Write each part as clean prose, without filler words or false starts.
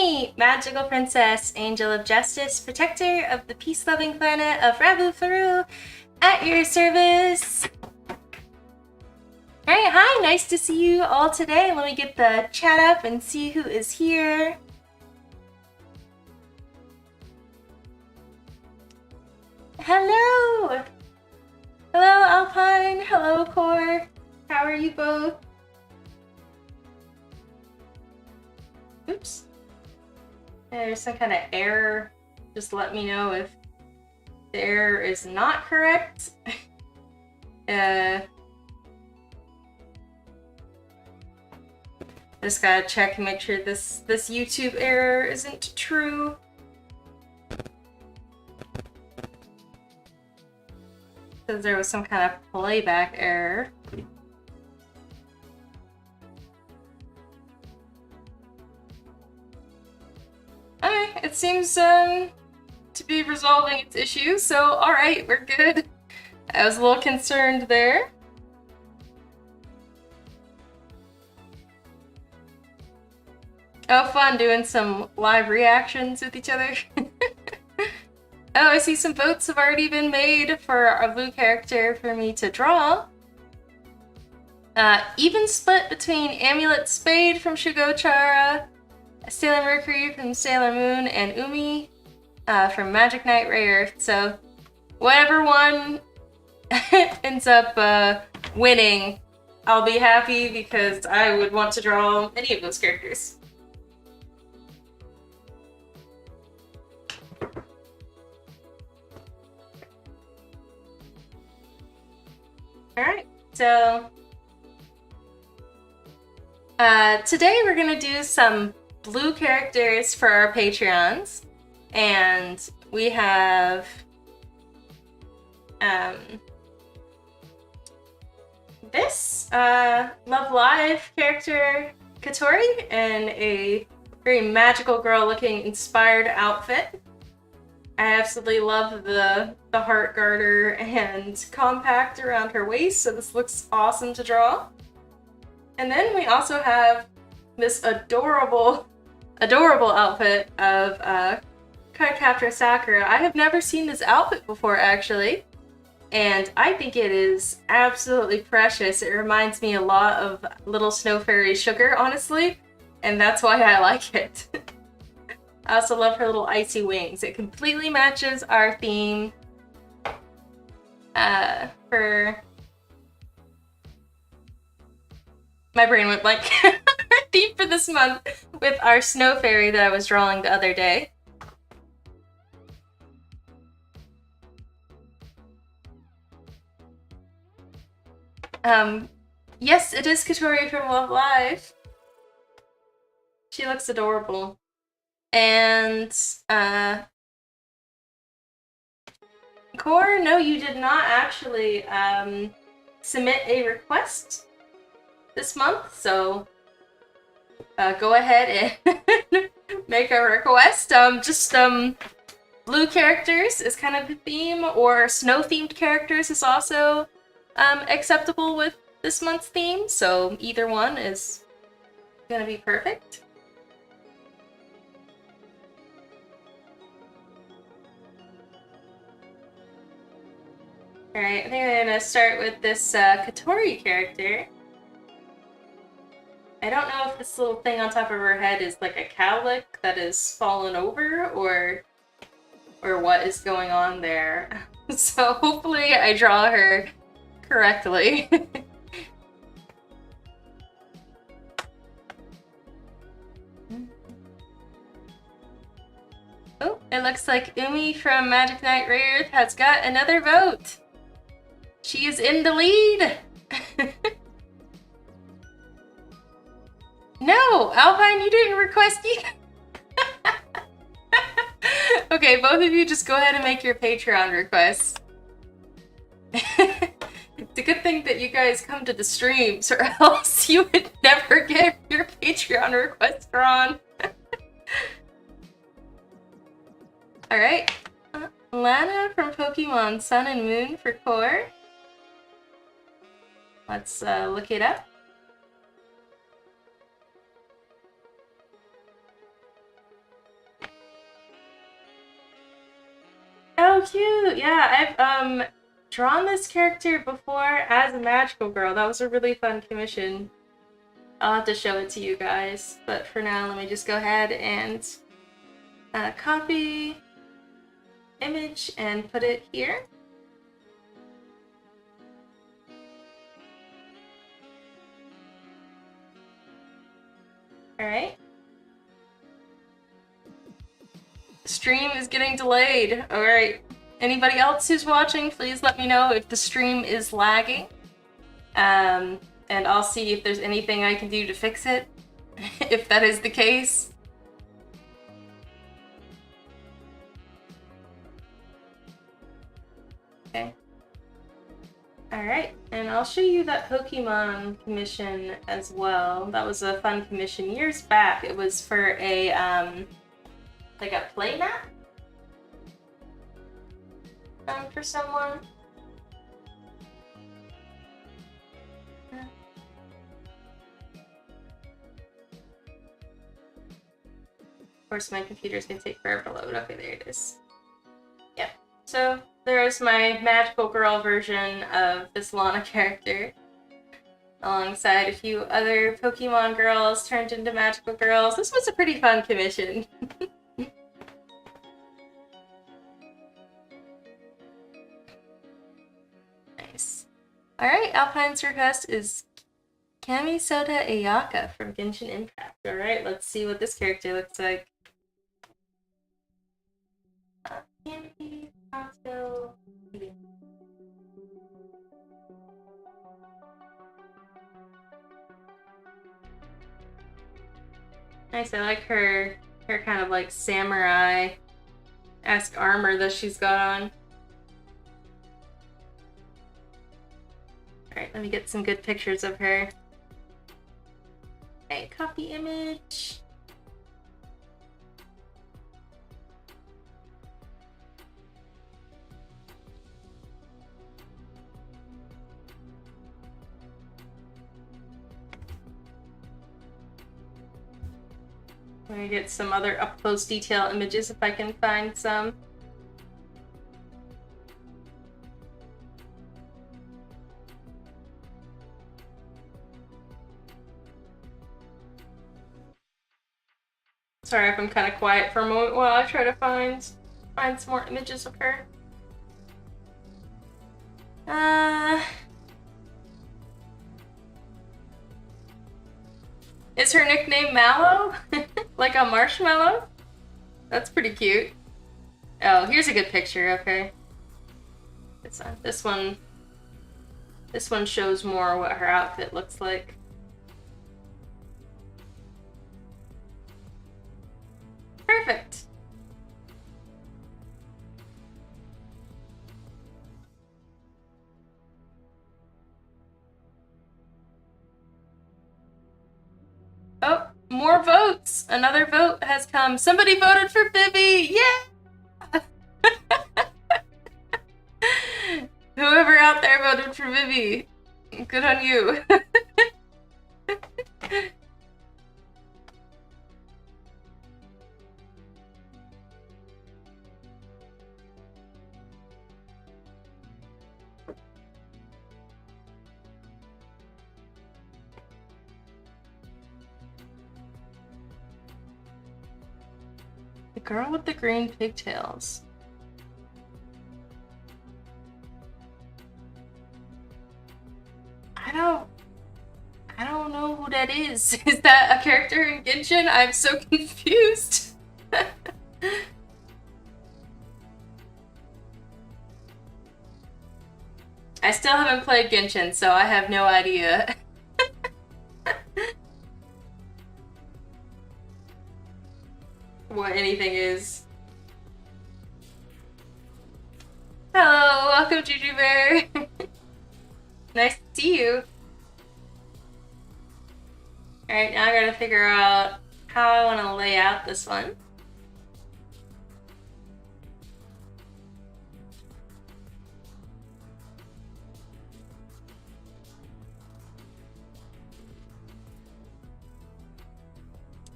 me, Magical Princess, Angel of Justice, Protector of the peace-loving planet of Rabufru, at your service. Alright, hi, nice to see you all today. Let me get the chat up and see who is here. Hello! Hello, Alpine. Hello, Core. How are you both? Oops. There's some kind of error. Just let me know if the error is not correct. Just gotta check and make sure this YouTube error isn't true. Because there was some kind of playback error. Alright, it seems to be resolving its issue, so alright, we're good. I was a little concerned there. Oh, fun doing some live reactions with each other. Oh, I see some votes have already been made for a blue character for me to draw. Even split between Amulet Spade from Shugochara, Sailor Mercury from Sailor Moon, and Umi from Magic Knight Ray Earth. So whatever one ends up winning, I'll be happy because I would want to draw any of those characters. Alright, so today we're gonna do some blue characters for our Patreons, and we have this Love Live character, Katori, in a very magical girl looking inspired outfit. I absolutely love the heart garter and compact around her waist, so this looks awesome to draw. And then we also have this adorable outfit of Cardcaptor Sakura. I have never seen this outfit before, actually, and I think it is absolutely precious. It reminds me a lot of Little Snow Fairy Sugar, honestly, and that's why I like it. I also love her little icy wings. It completely matches our theme for... My brain went blank. Our theme for this month with our snow fairy that I was drawing the other day. Yes, it is Katori from Love Live. She looks adorable. And, Core, no, you did not actually, submit a request this month, so, go ahead and make a request. Blue characters is kind of the theme, or snow-themed characters is also, acceptable with this month's theme, so either one is gonna be perfect. Alright, I think I'm gonna start with this Katori character. I don't know if this little thing on top of her head is like a cowlick that is fallen over, or what is going on there. So hopefully I draw her correctly. Oh, it looks like Umi from Magic Knight Ray Earth has got another vote! She is in the lead! No! Alpine, you didn't request either! Okay, both of you just go ahead and make your Patreon requests. It's a good thing that you guys come to the streams, or else you would never get your Patreon requests drawn. Alright. Lana from Pokemon Sun and Moon for Core. Let's look it up. Oh, cute! Yeah, I've drawn this character before as a magical girl. That was a really fun commission. I'll have to show it to you guys, but for now, let me just go ahead and copy image and put it here. Alright. Stream is getting delayed. Alright. Anybody else who's watching, please let me know if the stream is lagging. And I'll see if there's anything I can do to fix it, if that is the case. Okay. Alright, and I'll show you that Pokemon commission as well. That was a fun commission years back. It was for a, like a play map? For someone. Of course, my computer's gonna take forever to load. Okay, there it is. Yep. So there's my magical girl version of this Lana character, alongside a few other Pokemon girls turned into magical girls. This was a pretty fun commission. Nice. Alright, Alpine's request is Kamisoda Ayaka from Genshin Impact. Alright, let's see what this character looks like. Nice, I like her kind of like samurai-esque armor that she's got on. Alright, let me get some good pictures of her. Okay, copy image. I'm gonna get some other up-close detail images if I can find some. Sorry if I'm kind of quiet for a moment while I try to find some more images of her. Is her nickname Mallow? Like a marshmallow? That's pretty cute. Oh, here's a good picture of her. This one shows more what her outfit looks like. Perfect. Oh, more votes! Another vote has come. Somebody voted for Vivi! Yeah! Whoever out there voted for Vivi. Good on you. The girl with the green pigtails. I don't know who that is. Is that a character in Genshin? I'm so confused. I still haven't played Genshin, so I have no idea. What anything is. Hello, welcome Vtuber. Nice to see you. Alright, now I gotta figure out how I want to lay out this one.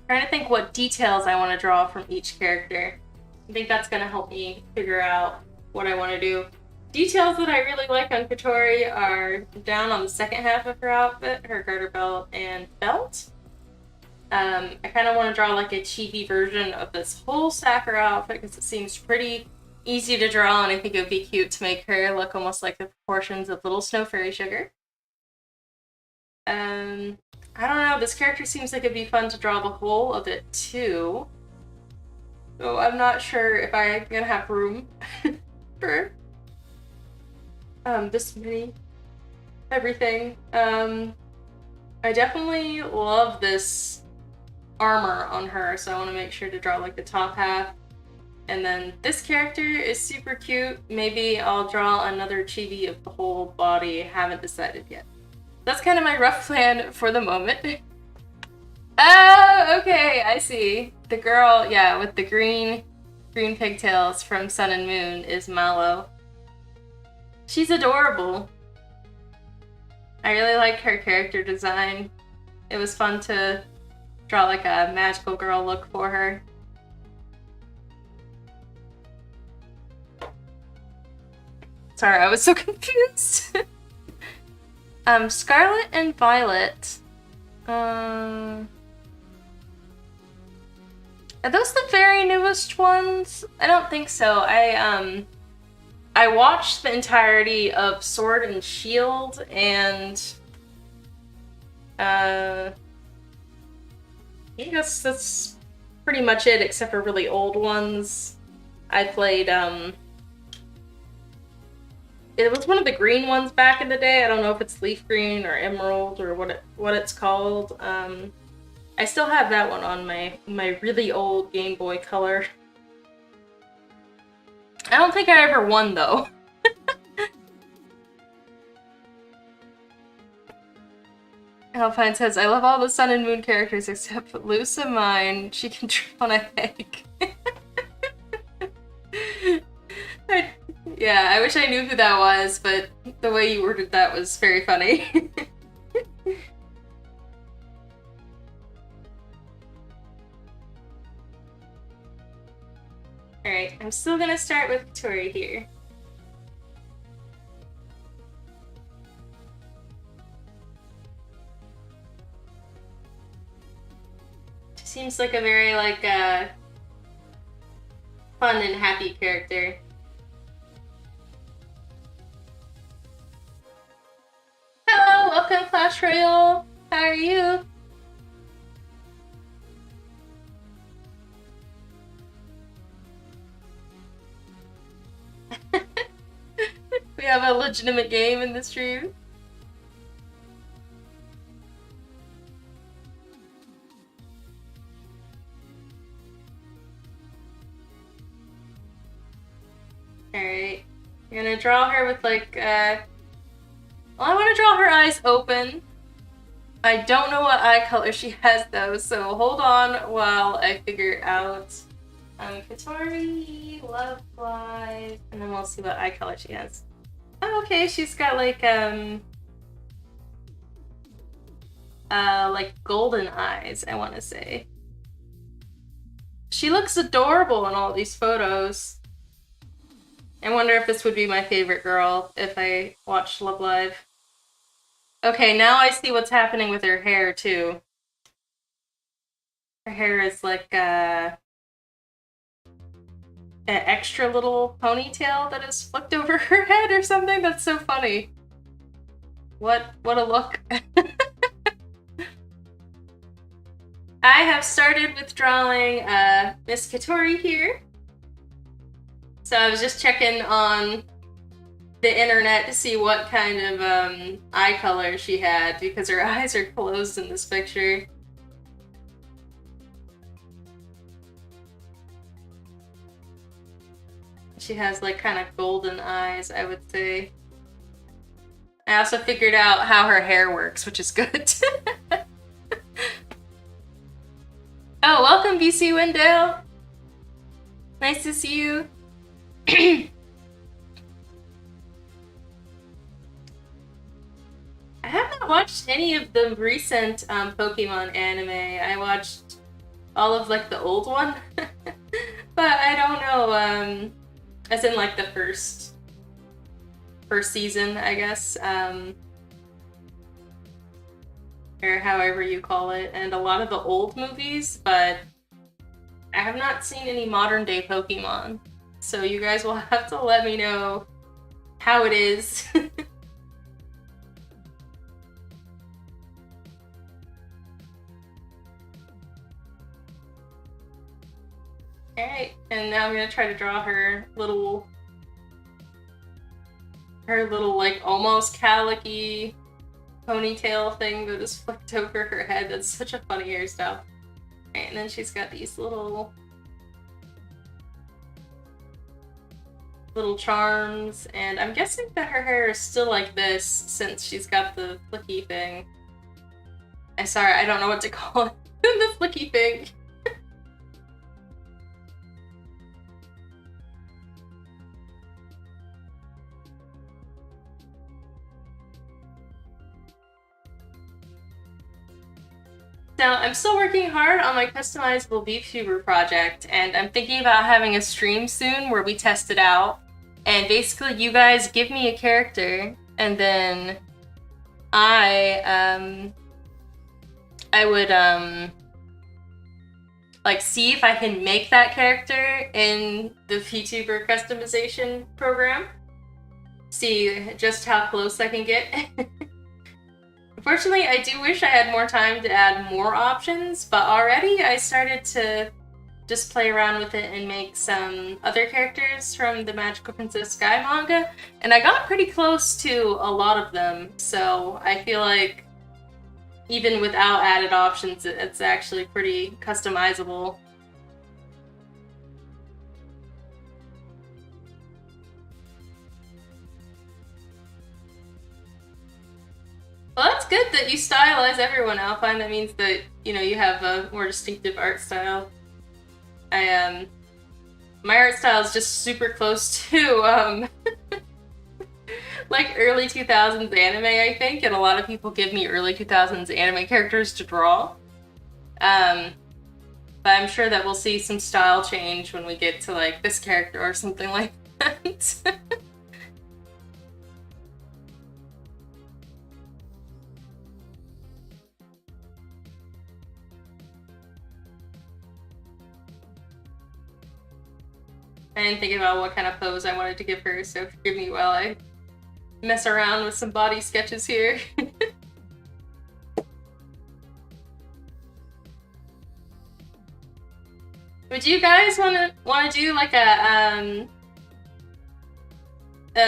Trying to think what details I want to draw from each character. I think that's gonna help me figure out what I want to do. Details that I really like on Katori are down on the second half of her outfit, her garter belt and belt. I kind of want to draw like a chibi version of this whole Sakura outfit because it seems pretty easy to draw, and I think it would be cute to make her look almost like the proportions of Little Snow Fairy Sugar. I don't know, this character seems like it'd be fun to draw the whole of it too. So I'm not sure if I'm gonna have room for this many everything. I definitely love this armor on her, so I want to make sure to draw like the top half. And then this character is super cute. Maybe I'll draw another chibi of the whole body. Haven't decided yet. That's kind of my rough plan for the moment. Oh, okay, I see. The girl, yeah, with the green pigtails from Sun and Moon is Malo. She's adorable. I really like her character design. It was fun to draw like a magical girl look for her. Sorry, I was so confused. Scarlet and Violet. Are those the very newest ones? I don't think so. I watched the entirety of Sword and Shield, and I guess that's pretty much it, except for really old ones. I played, it was one of the green ones back in the day. I don't know if it's leaf green or emerald or what it's called. I still have that one on my really old Game Boy Color. I don't think I ever won, though. Alpine says, I love all the Sun and Moon characters except Lusa mine. She can draw on a egg. Yeah, I wish I knew who that was, but the way you worded that was very funny. Alright, I'm still gonna start with Katori here. She seems like a very, like, fun and happy character. Hello, welcome Clash Royale. How are you? We have a legitimate game in the stream. Alright. I'm gonna draw her with like, well, I want to draw her eyes open. I don't know what eye color she has though, so hold on while I figure it out. Katori, Love Live, and then we'll see what eye color she has. Oh, okay, she's got like golden eyes, I want to say. She looks adorable in all these photos. I wonder if this would be my favorite girl if I watched Love Live. Okay, now I see what's happening with her hair, too. Her hair is like, an extra little ponytail that is flipped over her head or something. That's so funny. What a look. I have started with drawing Miss Katori here. So I was just checking on the internet to see what kind of eye color she had because her eyes are closed in this picture. She has like kind of golden eyes, I would say. I also figured out how her hair works, which is good. Oh, welcome BC Wendell! Nice to see you. I haven't watched any of the recent Pokemon anime. I watched all of like the old one. But I don't know, as in like the first season, I guess, or however you call it, and a lot of the old movies, but I have not seen any modern day Pokemon. So you guys will have to let me know how it is. Alright, and now I'm gonna try to draw her little like almost calicky ponytail thing that is flipped over her head. That's such a funny hairstyle. Alright, and then she's got these little charms, and I'm guessing that her hair is still like this since she's got the flicky thing. I'm sorry, I don't know what to call it. The flicky thing. Now, I'm still working hard on my customizable Vtuber project, and I'm thinking about having a stream soon where we test it out. And basically, you guys give me a character, and then I would, like, see if I can make that character in the Vtuber customization program. See just how close I can get. Unfortunately, I do wish I had more time to add more options, but already I started to just play around with it and make some other characters from the Magical Princess Sky manga, and I got pretty close to a lot of them, so I feel like even without added options, it's actually pretty customizable. Well, that's good that you stylize everyone, Alpine. That means that, you know, you have a more distinctive art style. My art style is just super close to, like early 2000s anime, I think, and a lot of people give me early 2000s anime characters to draw. But I'm sure that we'll see some style change when we get to, like, this character or something like that. I didn't think about what kind of pose I wanted to give her, so forgive me while I mess around with some body sketches here. Would you guys wanna do like a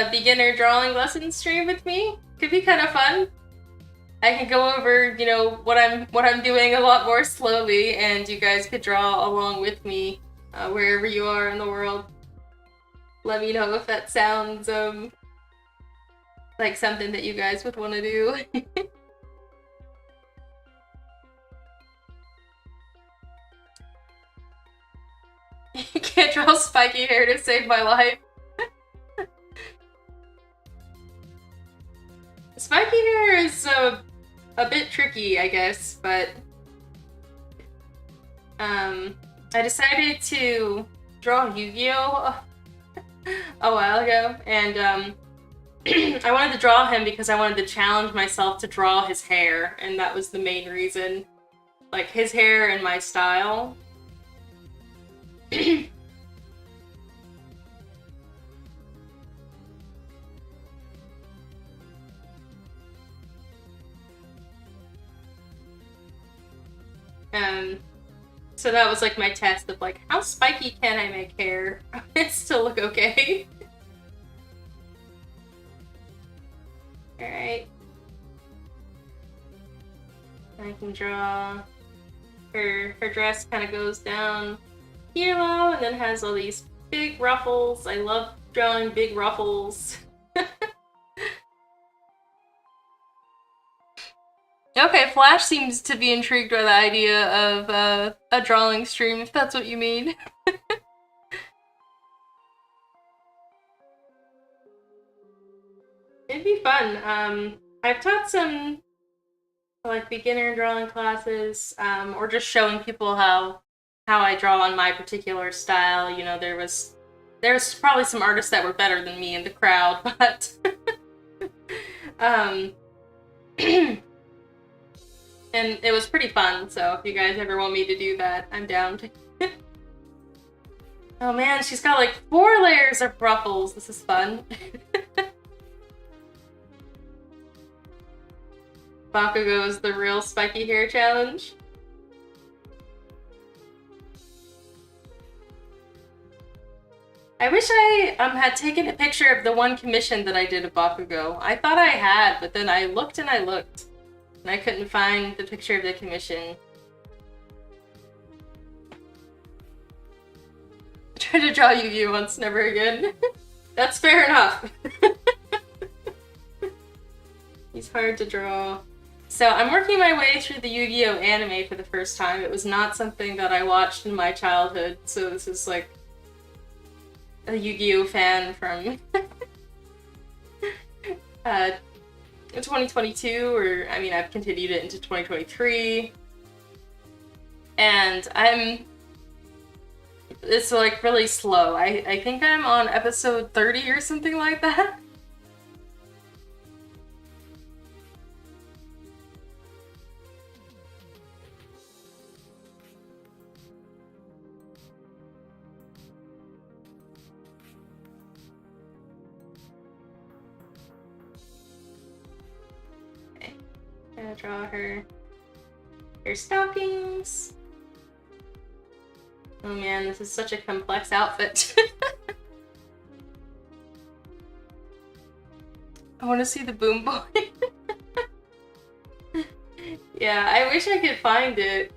beginner drawing lesson stream with me? Could be kind of fun. I can go over, you know, what I'm doing a lot more slowly, and you guys could draw along with me wherever you are in the world. Let me know if that sounds like something that you guys would want to do. You can't draw spiky hair to save my life. Spiky hair is a bit tricky, I guess, but I decided to draw Yu-Gi-Oh! A while ago, and I wanted to draw him because I wanted to challenge myself to draw his hair, and that was the main reason. Like, his hair and my style. So that was like my test of like, how spiky can I make hair and still look okay? Alright. I can draw her dress kind of goes down here low and then has all these big ruffles. I love drawing big ruffles. Okay, Flash seems to be intrigued by the idea of a drawing stream, if that's what you mean. It'd be fun. I've taught some like beginner drawing classes, or just showing people how I draw on my particular style. You know, there was there's probably some artists that were better than me in the crowd, but and it was pretty fun, so if you guys ever want me to do that, I'm down to. Oh man, she's got like 4 layers of ruffles. This is fun. Bakugo's the real spiky hair challenge. I wish I had taken a picture of the one commission that I did of Bakugo. I thought I had, but then I looked and I looked, and I couldn't find the picture of the commission. I tried to draw Yu-Gi-Oh! Once, never again. That's fair enough. He's hard to draw. So I'm working my way through the Yu-Gi-Oh! Anime for the first time. It was not something that I watched in my childhood, so this is like a Yu-Gi-Oh! Fan from 2022, or I mean I've continued it into 2023. And it's like really slow. I think I'm on episode 30 or something like that. Okay, I'm gonna draw her stockings. Oh man, this is such a complex outfit. I want to see the Boom Boy. Yeah, I wish I could find it.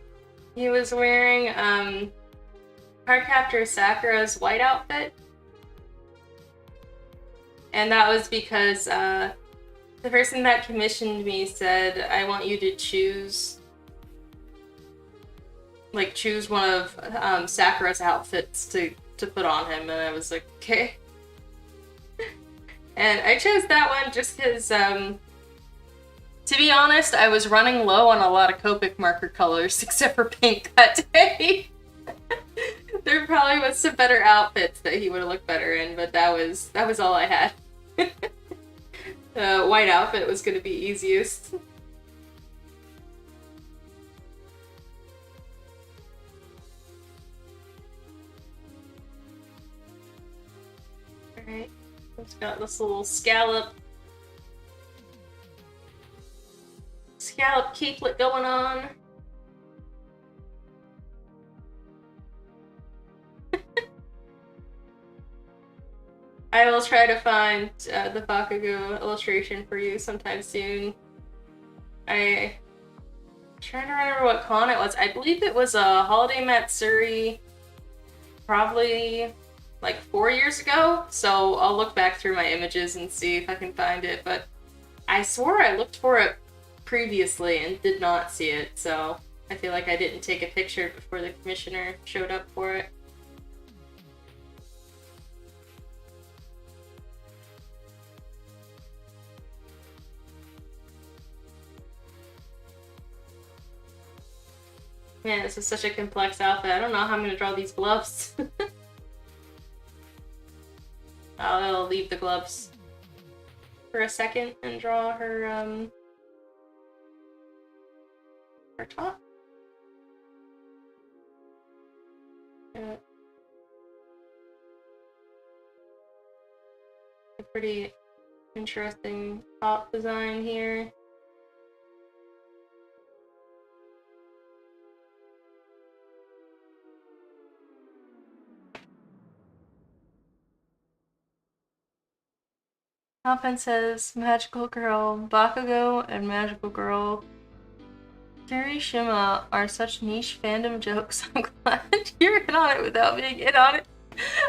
He was wearing Cardcaptor Sakura's white outfit. And that was because the person that commissioned me said, I want you to choose one of Sakura's outfits to put on him, and I was like, okay. And I chose that one just because, to be honest, I was running low on a lot of Copic marker colors, except for pink that day. There probably was some better outfits that he would have looked better in, but that was all I had. The white outfit was going to be easiest. Alright, it's got this little scallop capelet going on. I will try to find the Bakugo illustration for you sometime soon. I'm trying to remember what con it was. I believe it was a Holiday Matsuri, probably like 4 years ago, so I'll look back through my images and see if I can find it, but I swore I looked for it previously and did not see it, so I feel like I didn't take a picture before the commissioner showed up for it. Man, this is such a complex outfit. I don't know how I'm gonna draw these gloves. I'll leave the gloves for a second and draw her top. A pretty interesting top design here. Hoppen says Magical Girl Bakugo and Magical Girl Kirishima are such niche fandom jokes. I'm glad you're in on it without being in on it.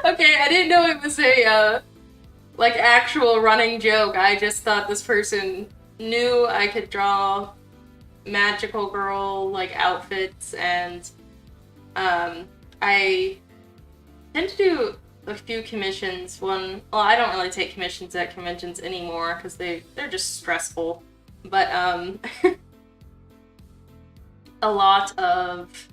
Okay, I didn't know it was a like actual running joke. I just thought this person knew I could draw Magical Girl like outfits, and I tend to do a few commissions. Well, I don't really take commissions at conventions anymore because they're just stressful. But a lot of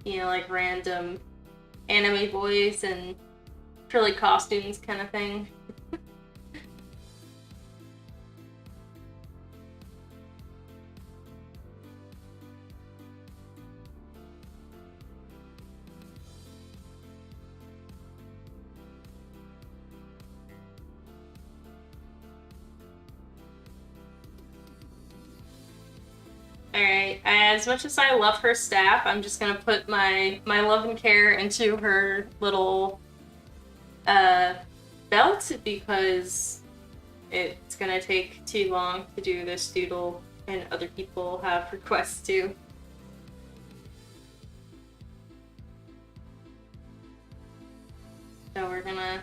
you know, like random anime voice and frilly costumes kind of thing. Alright, as much as I love her staff, I'm just gonna put my love and care into her little belt because it's gonna take too long to do this doodle and other people have requests too. So we're gonna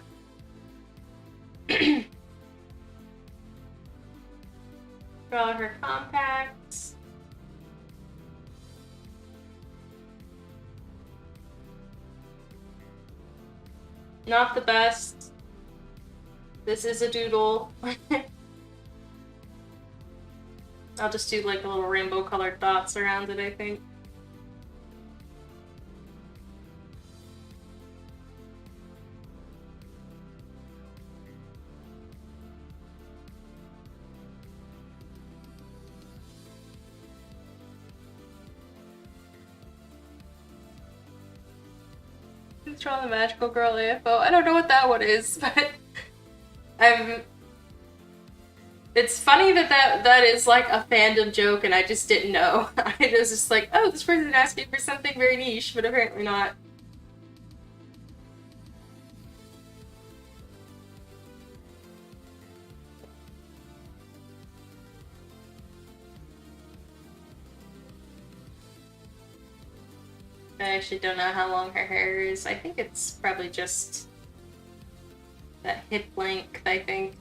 draw her compacts. Not the best. This is a doodle. I'll just do like a little rainbow colored dots around it, I think. Who's drawing the magical girl AFO? I don't know what that one is, but it's funny that is like a fandom joke and I just didn't know. I was just like, oh, this person asked me for something very niche, but apparently not. I actually don't know how long her hair is. I think it's probably just that hip length, I think.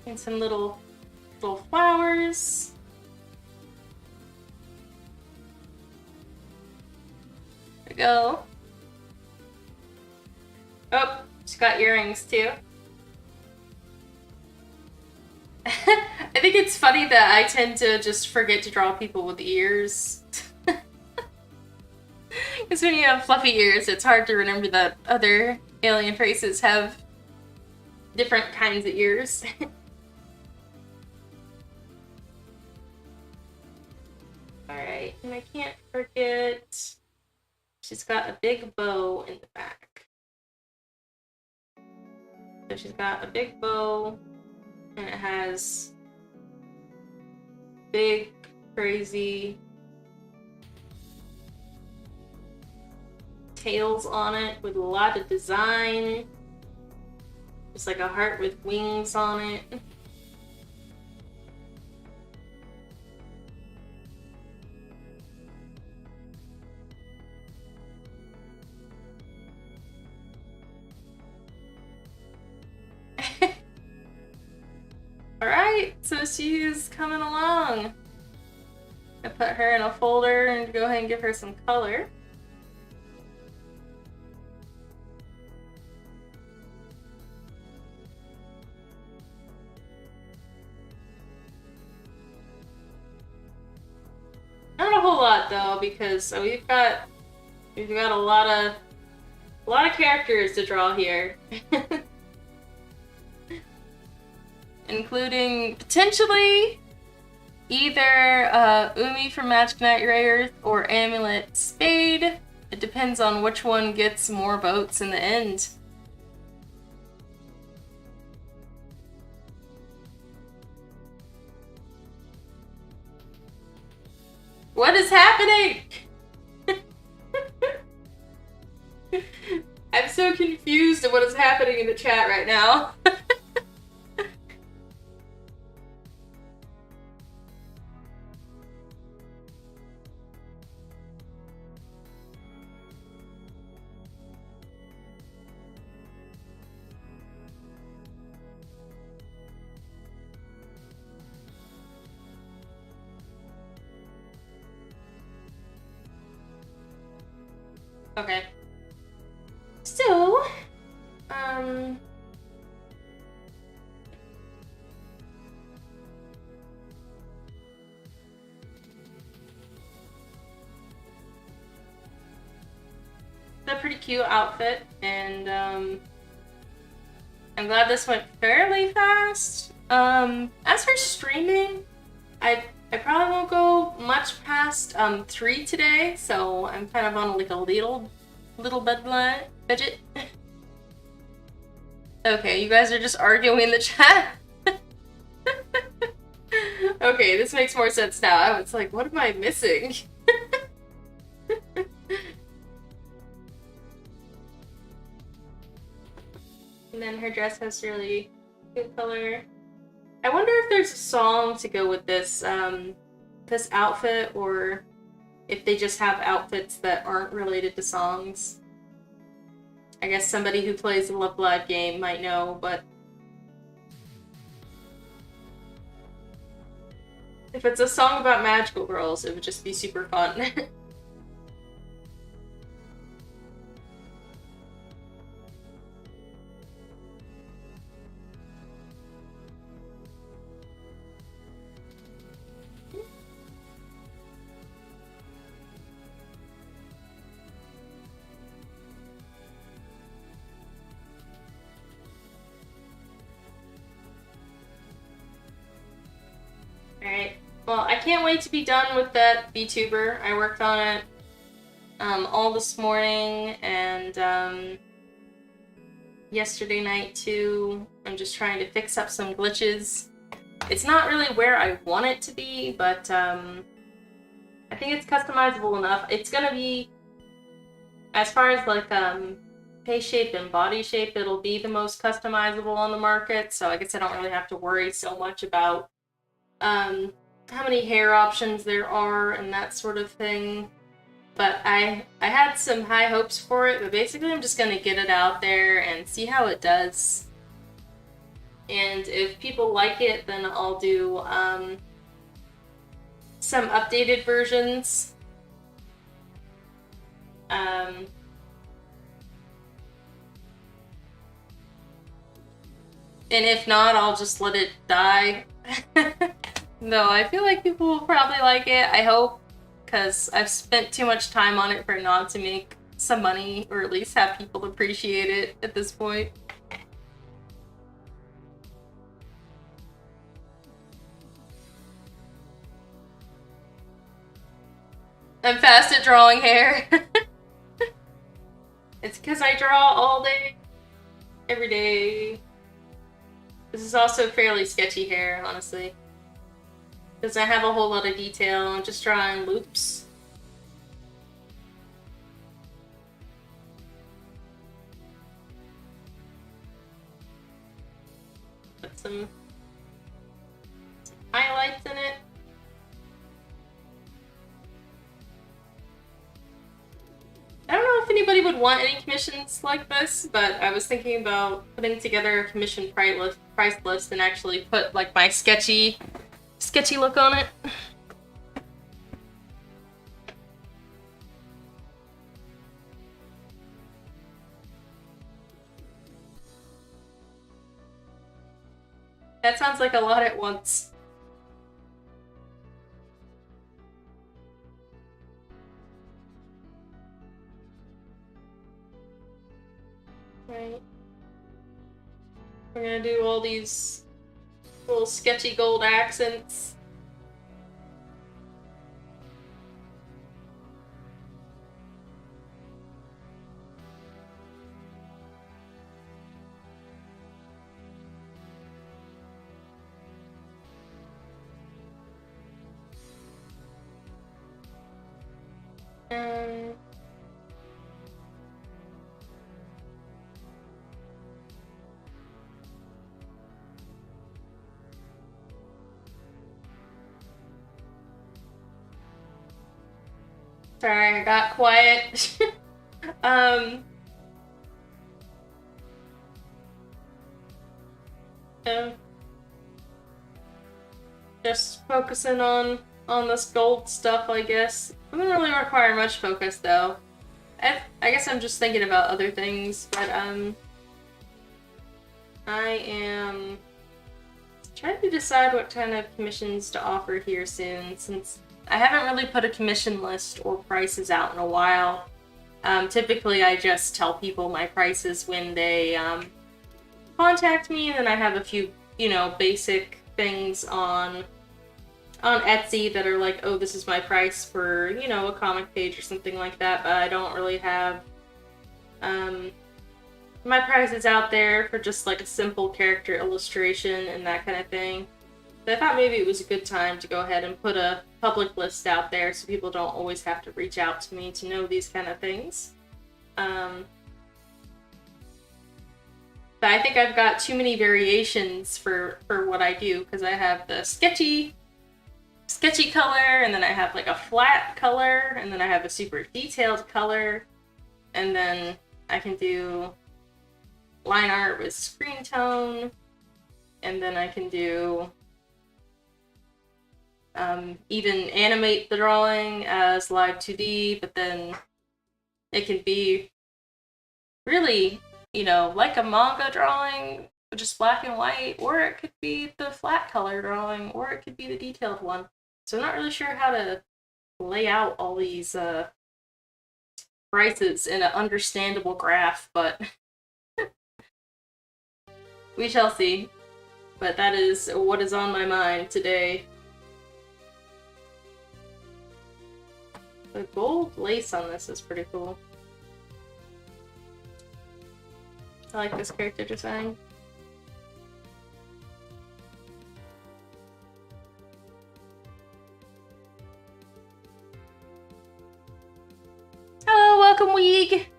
And some little flowers. There we go. Oh, she's got earrings too. I think it's funny that I tend to just forget to draw people with ears. Because when you have fluffy ears, it's hard to remember that other alien races have different kinds of ears. Alright, and I can't forget she's got a big bow in the back. So she's got a big bow, and it has big, crazy tails on it with a lot of design. Just like a heart with wings on it. Alright, so she is coming along. I put her in a folder and go ahead and give her some color. Not a whole lot though, because we've got a lot of characters to draw here. Including potentially either Umi from Magic Knight Earth or Amulet Spade. It depends on which one gets more votes in the end. What is happening? I'm so confused at what is happening in the chat right now. Okay. So, a pretty cute outfit, and I'm glad this went fairly fast. As for streaming, I probably won't go much past 3 today, so I'm kind of on like a little budget. Okay, you guys are just arguing in the chat. Okay, this makes more sense now. I was like, what am I missing? And then her dress has really good color. I wonder if there's a song to go with this this outfit, or if they just have outfits that aren't related to songs. I guess somebody who plays the Love Live game might know, but if it's a song about magical girls, it would just be super fun. Alright, well, I can't wait to be done with that VTuber. I worked on it all this morning and yesterday night too. I'm just trying to fix up some glitches. It's not really where I want it to be, but I think it's customizable enough. It's gonna be, as far as like face shape and body shape, it'll be the most customizable on the market, so I guess I don't really have to worry so much about how many hair options there are and that sort of thing. But I had some high hopes for it, but basically I'm just gonna get it out there and see how it does. And if people like it, then I'll do some updated versions. And if not, I'll just let it die. No, I feel like people will probably like it, I hope, because I've spent too much time on it for not to make some money, or at least have people appreciate it at this point. I'm fast at drawing hair. It's because I draw all day, every day. This is also fairly sketchy hair, honestly. Doesn't have a whole lot of detail, I'm just drawing loops. Put some highlights in it. I don't know if anybody would want any commissions like this, but I was thinking about putting together a commission price list and actually put like my sketchy look on it. That sounds like a lot at once. Right. We're gonna do all these little sketchy gold accents. Sorry, I got quiet. Yeah. Just focusing on this gold stuff, I guess. It doesn't really require much focus, though. I guess I'm just thinking about other things, but I am trying to decide what kind of commissions to offer here soon, since I haven't really put a commission list or prices out in a while. Typically, I just tell people my prices when they contact me, and then I have a few, you know, basic things on Etsy that are like, oh, this is my price for, you know, a comic page or something like that, but I don't really have my prices out there for just like a simple character illustration and that kind of thing. So I thought maybe it was a good time to go ahead and put a public list out there so people don't always have to reach out to me to know these kind of things. But I think I've got too many variations for what I do, because I have the sketchy color, and then I have like a flat color, and then I have a super detailed color, and then I can do line art with screen tone, and then I can do even animate the drawing as live 2D, but then it can be really, you know, like a manga drawing, just black and white, or it could be the flat color drawing, or it could be the detailed one. So I'm not really sure how to lay out all these prices in an understandable graph, but we shall see. But that is what is on my mind today. The gold lace on this is pretty cool. I like this character design. Hello, welcome, Weeg!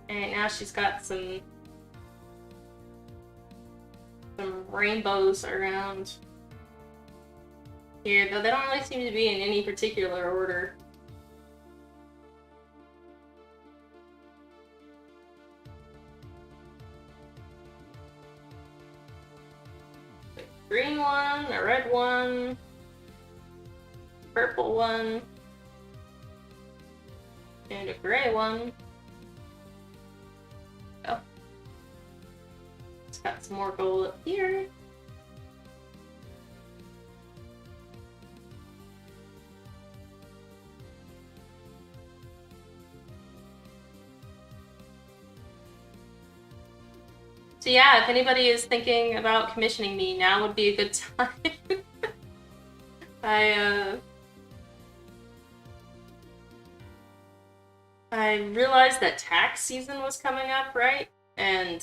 And now she's got some rainbows around here, though they don't really seem to be in any particular order. A green one, a red one, purple one, and a gray one. Oh. It's got some more gold up here. So yeah, if anybody is thinking about commissioning me, now would be a good time. I realized that tax season was coming up, right? And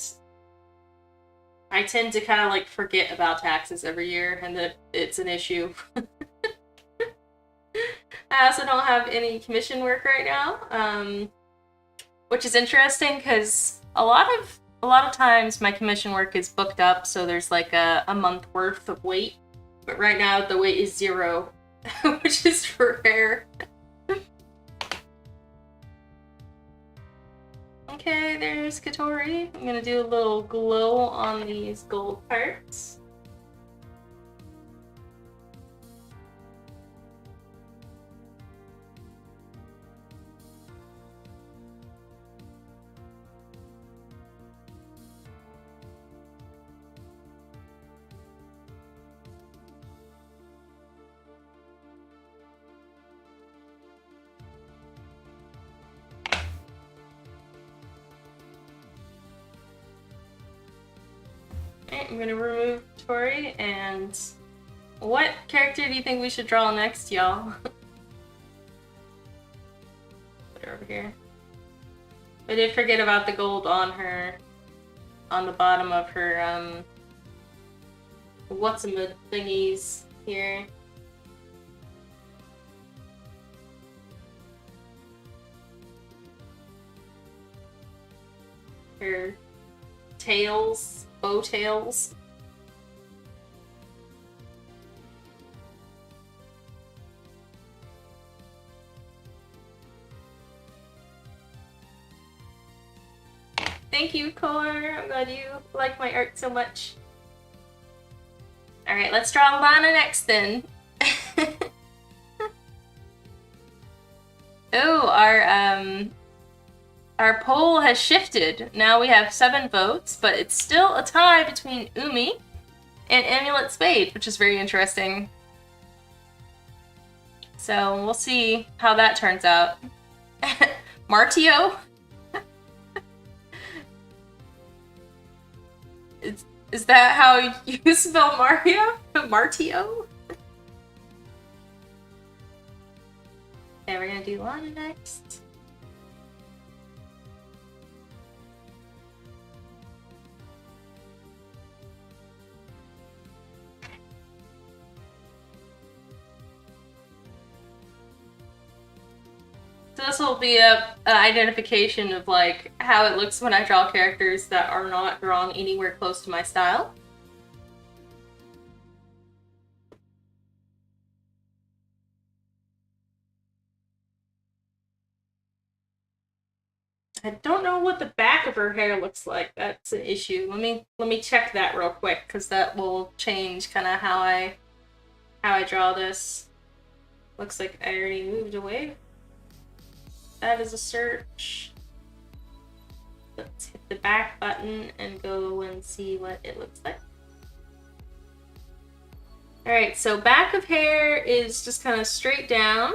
I tend to kind of like forget about taxes every year and that it's an issue. I also don't have any commission work right now, which is interesting because a lot of times my commission work is booked up, so there's like a month worth of wait. But right now the wait is 0, which is rare. Okay, there's Katori. I'm gonna do a little glow on these gold parts. I'm gonna remove Tori, and what character do you think we should draw next, y'all? Put her over here. I did forget about the gold on her, on the bottom of her, what's-a-mid thingies here. Her tails. Bow tails. Thank you, Core. I'm glad you like my art so much. Alright, let's draw Lana next then. Oh, our poll has shifted. Now we have 7 votes, but it's still a tie between Umi and Amulet Spade, which is very interesting. So we'll see how that turns out. Martio? Is that how you spell Mario? Martio? Okay, we're gonna do Lana next. So this will be a identification of like how it looks when I draw characters that are not drawn anywhere close to my style. I don't know what the back of her hair looks like. That's an issue. Let me check that real quick because that will change kind of how I draw this. Looks like I already moved away. That is a search. Let's hit the back button and go and see what it looks like. Alright, so back of hair is just kind of straight down.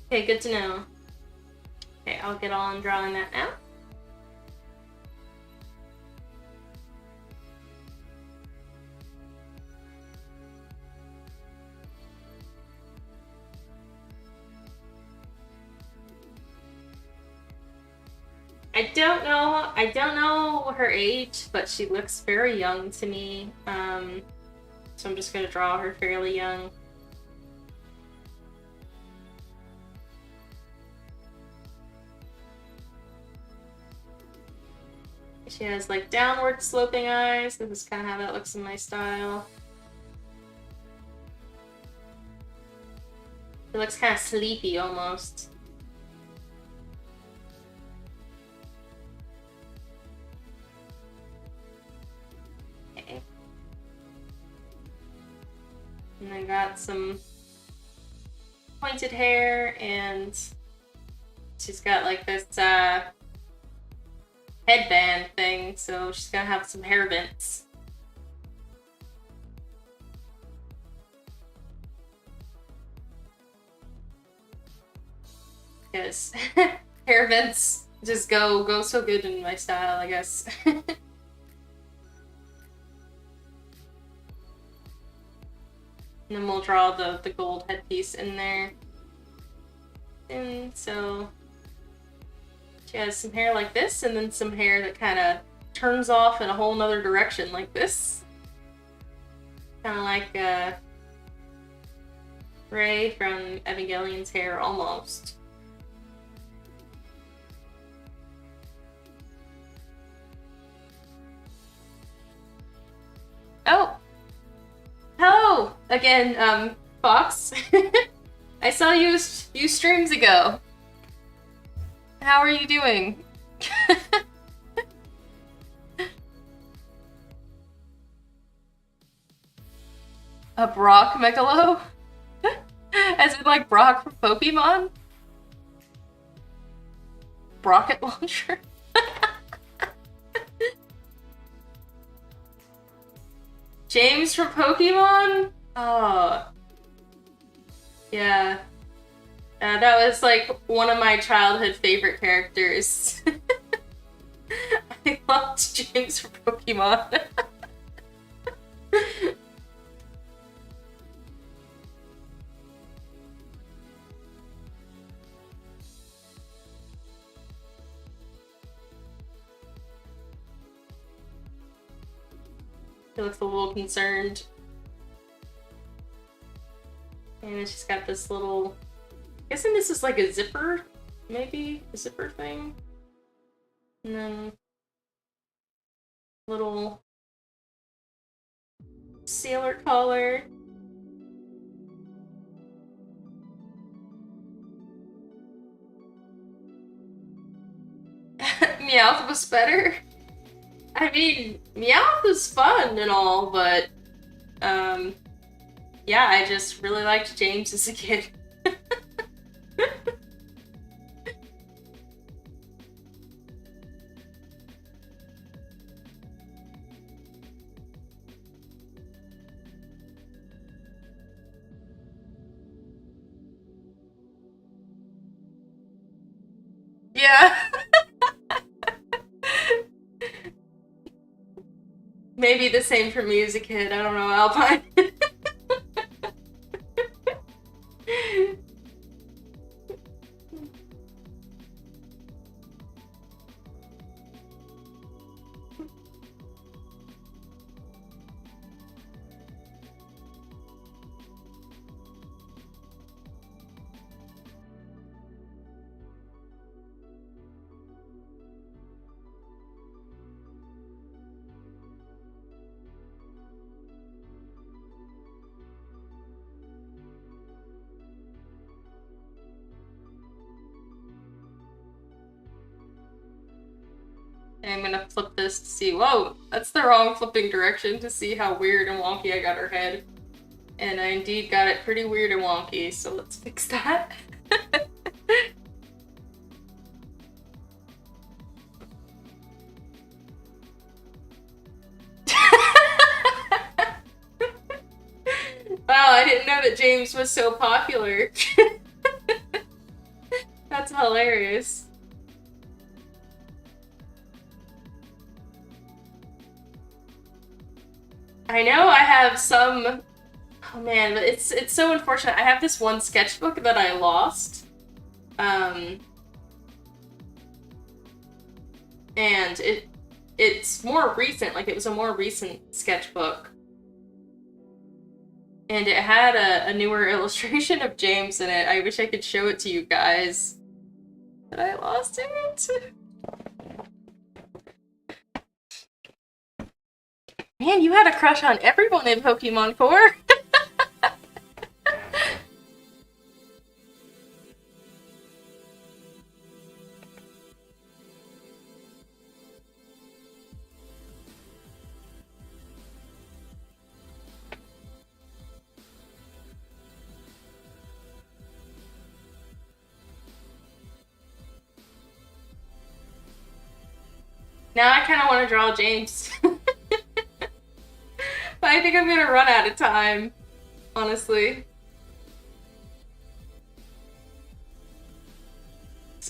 Okay, good to know. Okay, I'll get on drawing that now. I don't know her age, but she looks very young to me. So I'm just gonna draw her fairly young. She has like downward sloping eyes. This is kind of how that looks in my style. It looks kind of sleepy almost. Okay. And I got some pointed hair, and she's got like this headband thing, so she's gonna have some hair vents. Because hair vents just go so good in my style, I guess. And then we'll draw the gold headpiece in there. And so she has some hair like this, and then some hair that kind of turns off in a whole nother direction like this. Kind of like Ray from Evangelion's hair, almost. Oh! Hello! Again, Fox. I saw you a few streams ago. How are you doing? A Brock Megalo? As in like Brock from Pokemon? Rocket launcher? James from Pokemon? Oh. Yeah. That was like one of my childhood favorite characters. I loved James from Pokemon. He looks a little concerned. And she's got this little... Guessing this is like a zipper, maybe? A zipper thing? And then... little... sailor collar. Meowth was better. I mean, Meowth was fun and all, but yeah, I just really liked James as a kid. Yeah. Maybe the same for me as a kid. I don't know, Alpine. I'm gonna flip this to see. Whoa, that's the wrong flipping direction to see how weird and wonky I got her head. And I indeed got it pretty weird and wonky, so let's fix that. Wow, I didn't know that James was so popular. That's hilarious. I know I have some... Oh man, but it's so unfortunate. I have this one sketchbook that I lost. And it's more recent, like it was a more recent sketchbook. And it had a newer illustration of James in it. I wish I could show it to you guys. But I lost it. Man, you had a crush on everyone in Pokemon Core. Now I kind of want to draw James. But I think I'm gonna run out of time, honestly.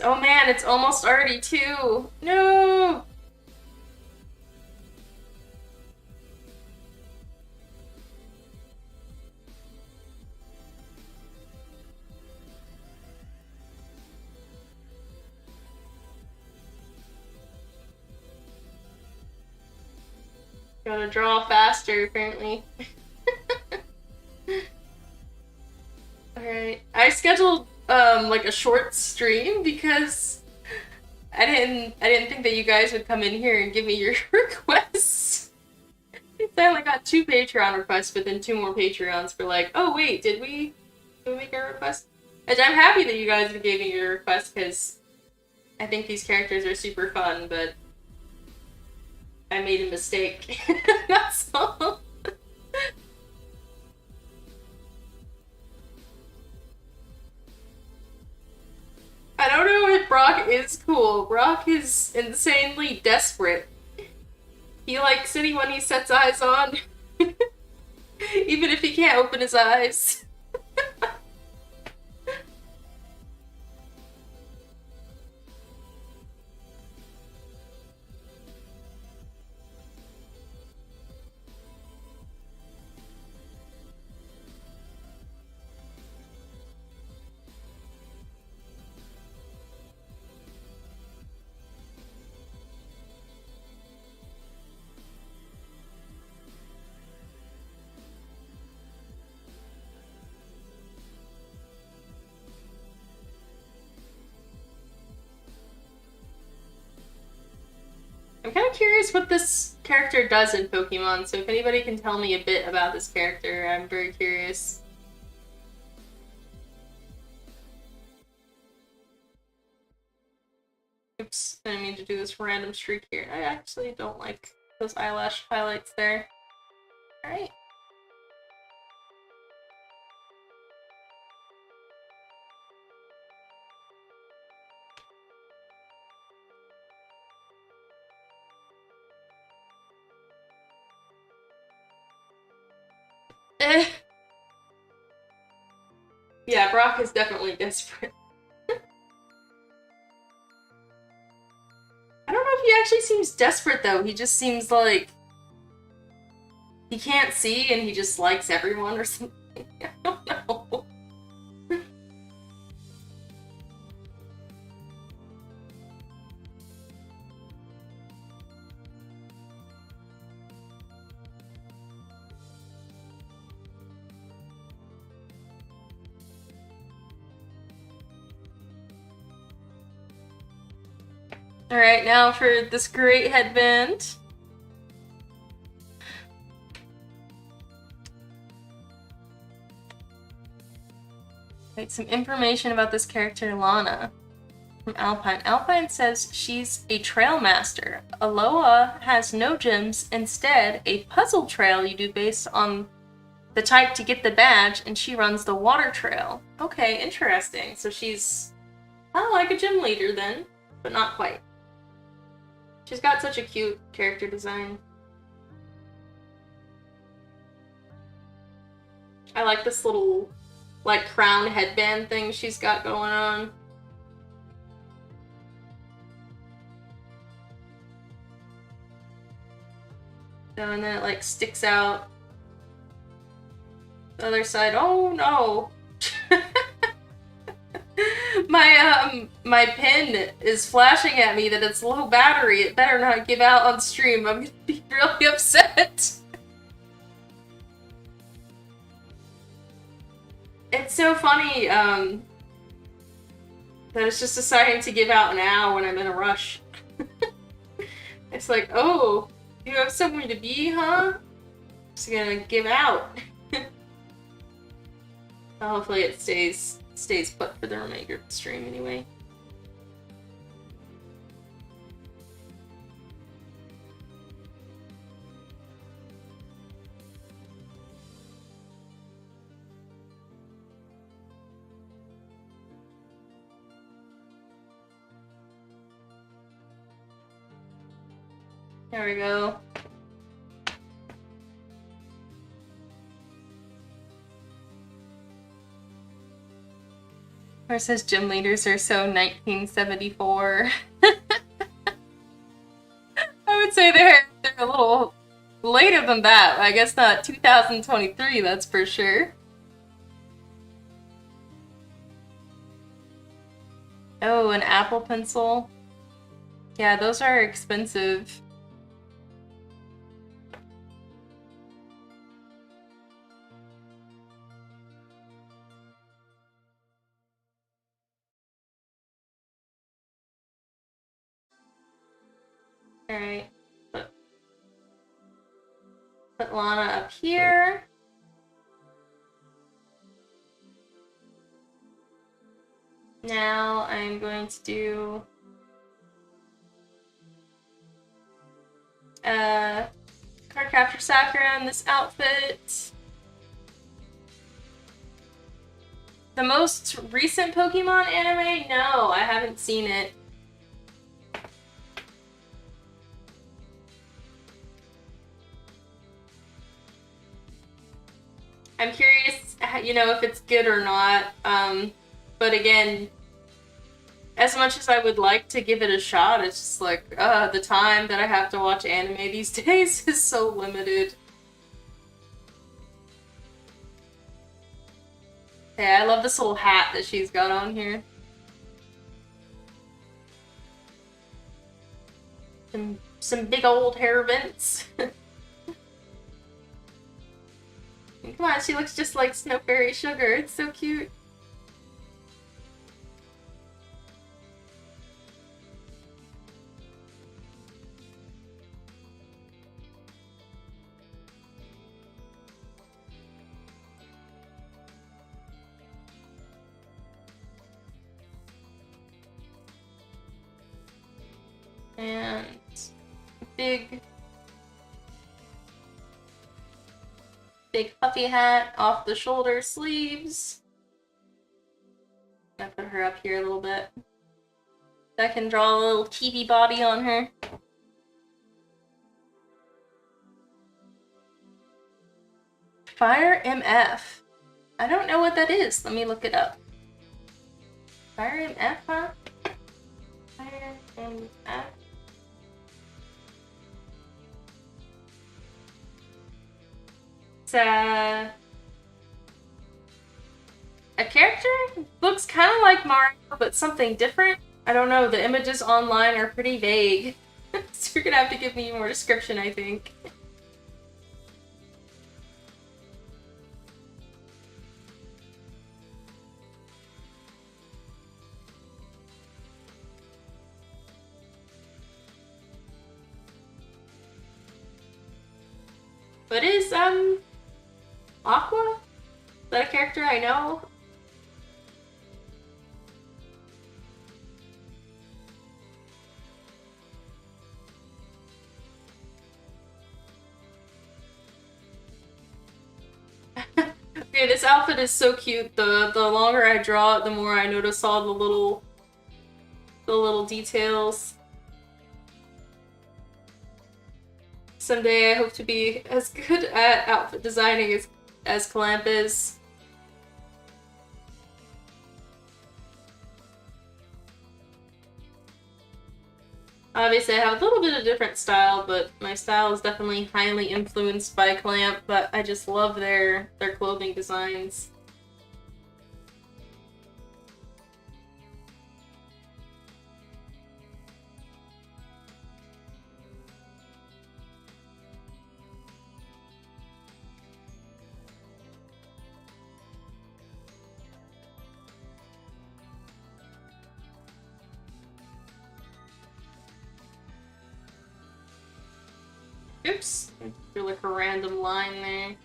Oh man, it's almost already 2. No! Gotta draw faster, apparently. Alright. I scheduled like a short stream because I didn't think that you guys would come in here and give me your requests. I only got 2 Patreon requests, but then 2 more Patreons for like, oh wait, did we make our request? And I'm happy that you guys gave me your request because I think these characters are super fun, but I made a mistake. That's all. I don't know if Brock is cool. Brock is insanely desperate. He likes anyone he sets eyes on. Even if he can't open his eyes. I'm kind of curious what this character does in Pokemon, so if anybody can tell me a bit about this character, I'm very curious. Oops, I didn't mean to do this random streak here. I actually don't like those eyelash highlights there. Alright. Yeah, Brock is definitely desperate. if he actually seems desperate, though. He just seems like he can't see and he just likes everyone or something. I don't know. Alright, now for this great headband. Wait, some information about this character, Lana, from Alpine. Alpine says she's a trail master. Aloha has no gyms, instead a puzzle trail you do based on the type to get the badge, and she runs the water trail. Okay, interesting. So she's like a gym leader then, but not quite. She's got such a cute character design. I like this little, like, crown headband thing she's got going on. So, and then it, like, sticks out the other side. Oh, no! My pin is flashing at me that it's low battery. It better not give out on stream. I'm gonna be really upset. It's so funny, that it's just deciding to give out now when I'm in a rush. It's like, oh, you have somewhere to be, huh? Just gonna give out. Well, hopefully it stays put for the remainder of the stream anyway. There we go. Or it says gym leaders are so 1974. I would say they're a little later than that. I guess not 2023, that's for sure. Oh, an Apple Pencil. Yeah, those are expensive. Alright. Put Lana up here. Now I'm going to do card capture Sakura in this outfit. The most recent Pokemon anime? No, I haven't seen it. I'm curious, you know, if it's good or not. But again, as much as I would like to give it a shot, it's just like, the time that I have to watch anime these days is so limited. Hey, I love this little hat that she's got on here. Some big old hair vents. Come on, she looks just like Snowberry Sugar. It's so cute. And big puffy hat off the shoulder sleeves. I put her up here a little bit. I can draw a little chibi body on her. Fire MF. I don't know what that is. Let me look it up. Fire MF, huh? Fire MF. It's a character. Looks kind of like Mario, but something different. I don't know. The images online are pretty vague. So you're gonna have to give me more description, I think. What is, Aqua? Is that a character I know? Okay, this outfit is so cute. The longer I draw it, the more I notice all the little details. Someday I hope to be as good at outfit designing as Clamp is. Obviously, I have a little bit of different style, but my style is definitely highly influenced by Clamp, but I just love their clothing designs. Oops, I drew like a random line there.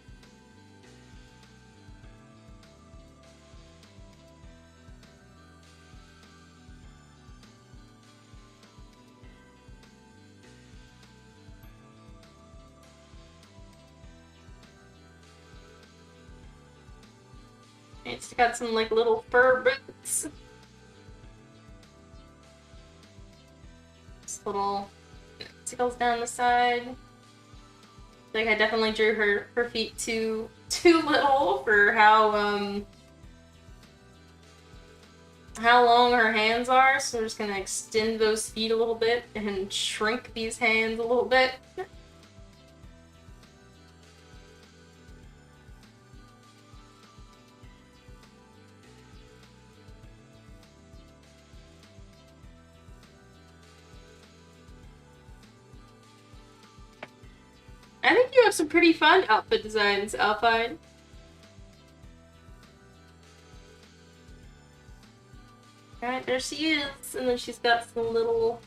It's got some like little fur boots. This little tickles down the side. Like I definitely drew her feet too little for how long her hands are, so we're just gonna extend those feet a little bit and shrink these hands a little bit. I think you have some pretty fun outfit designs, Alpine. Alright, there she is, and then she's got some little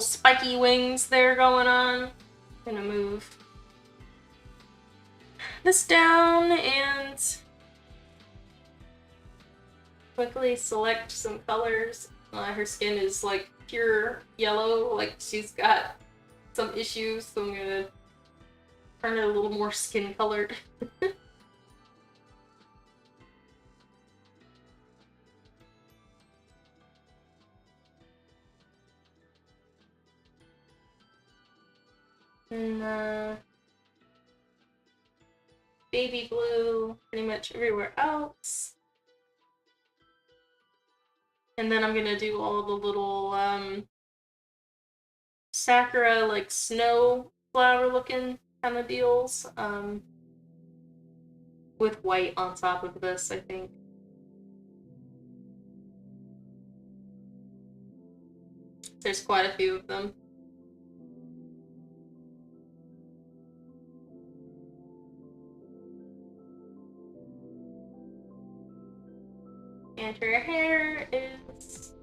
spiky wings there going on. I'm gonna move this down and quickly select some colors. Her skin is like pure yellow, like she's got some issues, so I'm gonna turn it a little more skin colored. And baby blue pretty much everywhere else. And then I'm gonna do all the little sakura, like snow flower looking kind of deals, with white on top of this, I think. There's quite a few of them. And her hair is...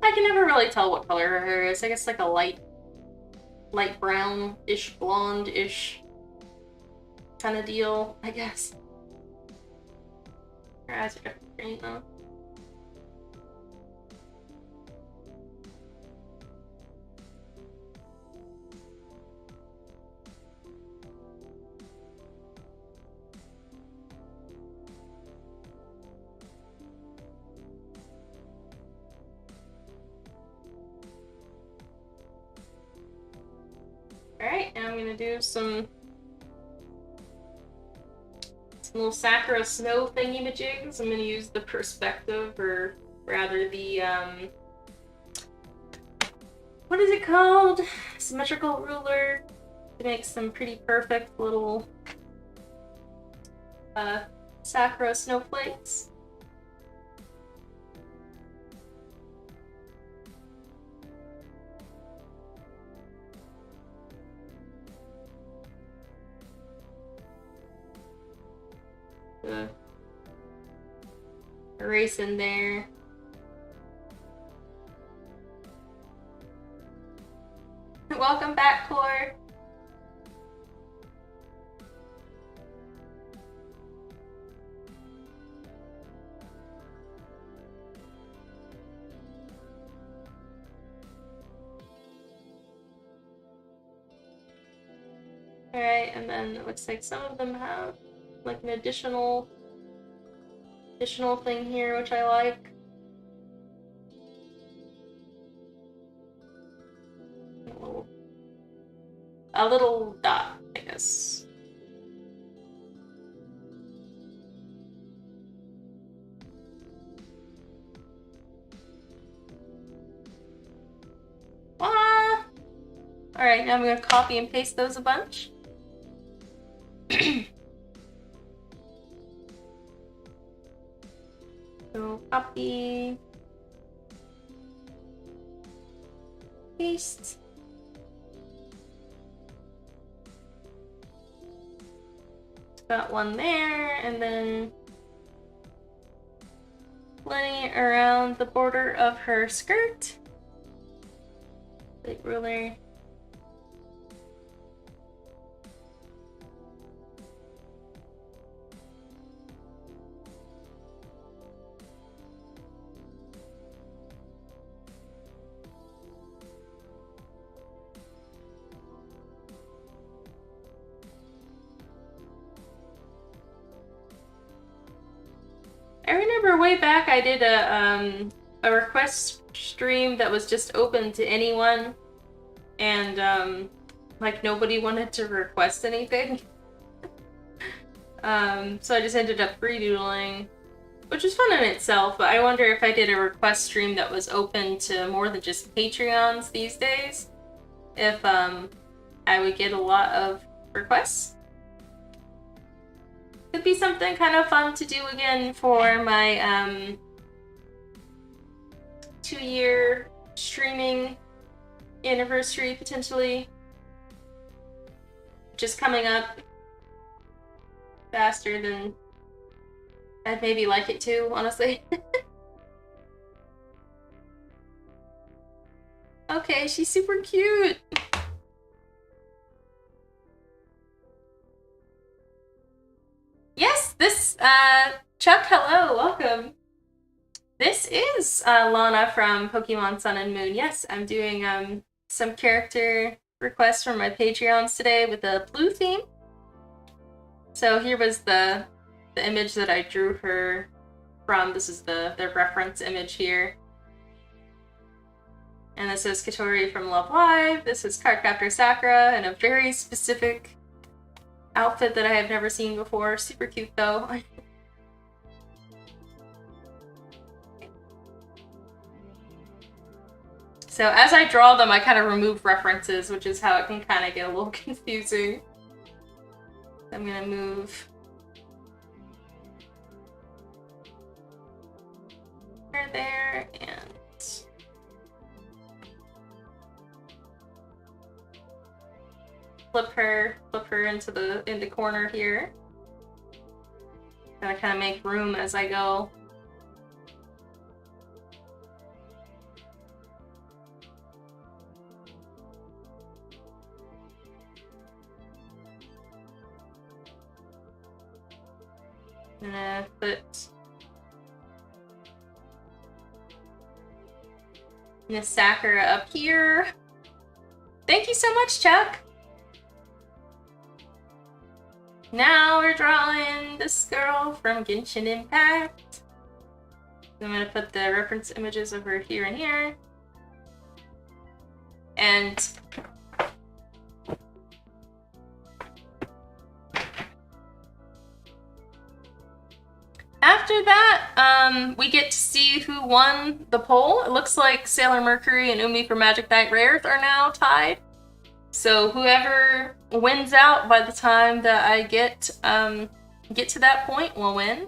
I can never really tell what color her hair is. I guess like a light brown-ish, blonde-ish kind of deal, I guess. Her eyes are definitely green though. Alright, now I'm gonna do some little sakura snow thingy-majigs. I'm gonna use the perspective, or rather the what is it called? Symmetrical ruler to make some pretty perfect little Sakura snowflakes. Erase in there. Welcome back, Core. Alright, and then it looks like some of them have like an additional thing here, which I like. A little dot, I guess. Ah! Alright, now I'm gonna copy and paste those a bunch. So copy, paste. Got one there, and then blending it around the border of her skirt. Big ruler. I remember way back I did a request stream that was just open to anyone, and like nobody wanted to request anything. So I just ended up redoodling, which is fun in itself, but I wonder if I did a request stream that was open to more than just Patreons these days, if I would get a lot of requests. Could be something kind of fun to do again for my 2-year streaming anniversary, potentially. Just coming up faster than I'd maybe like it to, honestly. Okay, she's super cute. Yes, this, Chuck, hello, welcome. This is Lana from Pokemon Sun and Moon. Yes, I'm doing some character requests from my Patreons today with a blue theme. So here was the image that I drew her from. This is the reference image here. And this is Katori from Love Live. This is Cardcaptor Sakura in a very specific outfit that I have never seen before. Super cute though. So as I draw them, I kind of remove references, which is how it can kind of get a little confusing. I'm gonna move her there and flip her into the corner here. Gonna kind of make room as I go. I'm gonna put Miss Sakura up here. Thank you so much, Chuck. Now we're drawing this girl from Genshin Impact. I'm gonna put the reference images over here and here. And after that, we get to see who won the poll. It looks like Sailor Mercury and Umi for Magic Knight Rares are now tied. So whoever wins out by the time that I get to that point will win.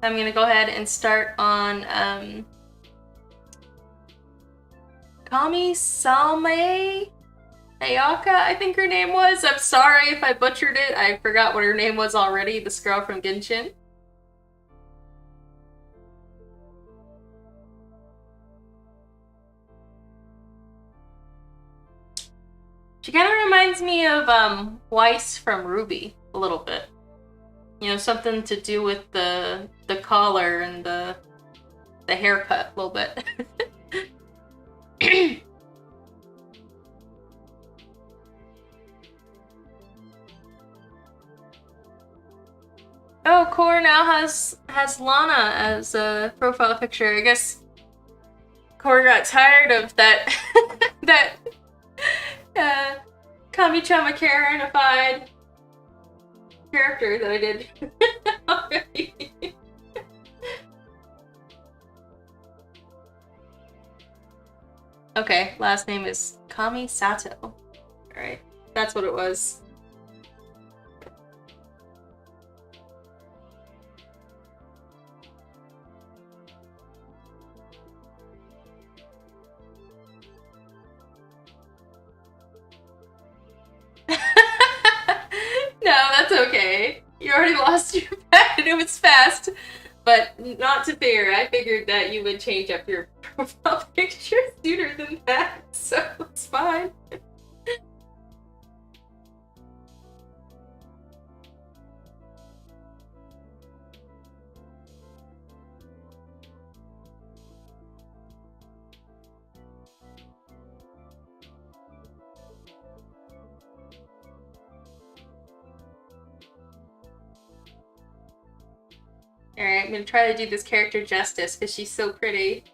I'm gonna go ahead and start on Kami Salme Ayaka, I think her name was. I'm sorry if I butchered it. I forgot what her name was already. This girl from Genshin. She kind of reminds me of Weiss from Ruby a little bit. You know, something to do with the collar and the haircut a little bit. Oh, Core now has Lana as a profile picture. I guess Core got tired of that that Kami-chama Karenified character that I did already. Okay, last name is Kami Sato. Alright, that's what it was. No, that's okay. You already lost your pet and it was fast. But not to fear, I figured that you would change up your profile picture sooner than that, so it's fine. Alright, I'm gonna try to do this character justice because she's so pretty.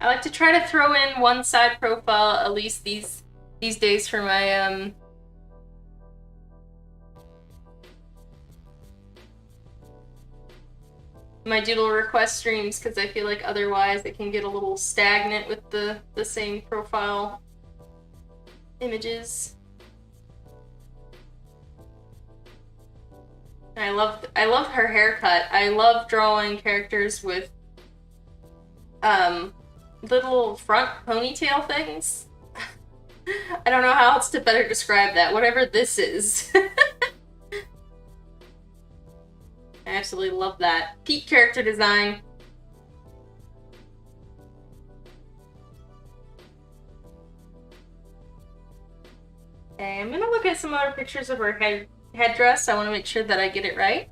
I like to try to throw in one side profile at least these days for my my doodle request streams, because I feel like otherwise it can get a little stagnant with the same profile images. I love her haircut. I love drawing characters with little front ponytail things. I don't know how else to better describe that. Whatever this is. I absolutely love that. Peak character design. Okay, I'm gonna look at some other pictures of her headdress. I want to make sure that I get it right.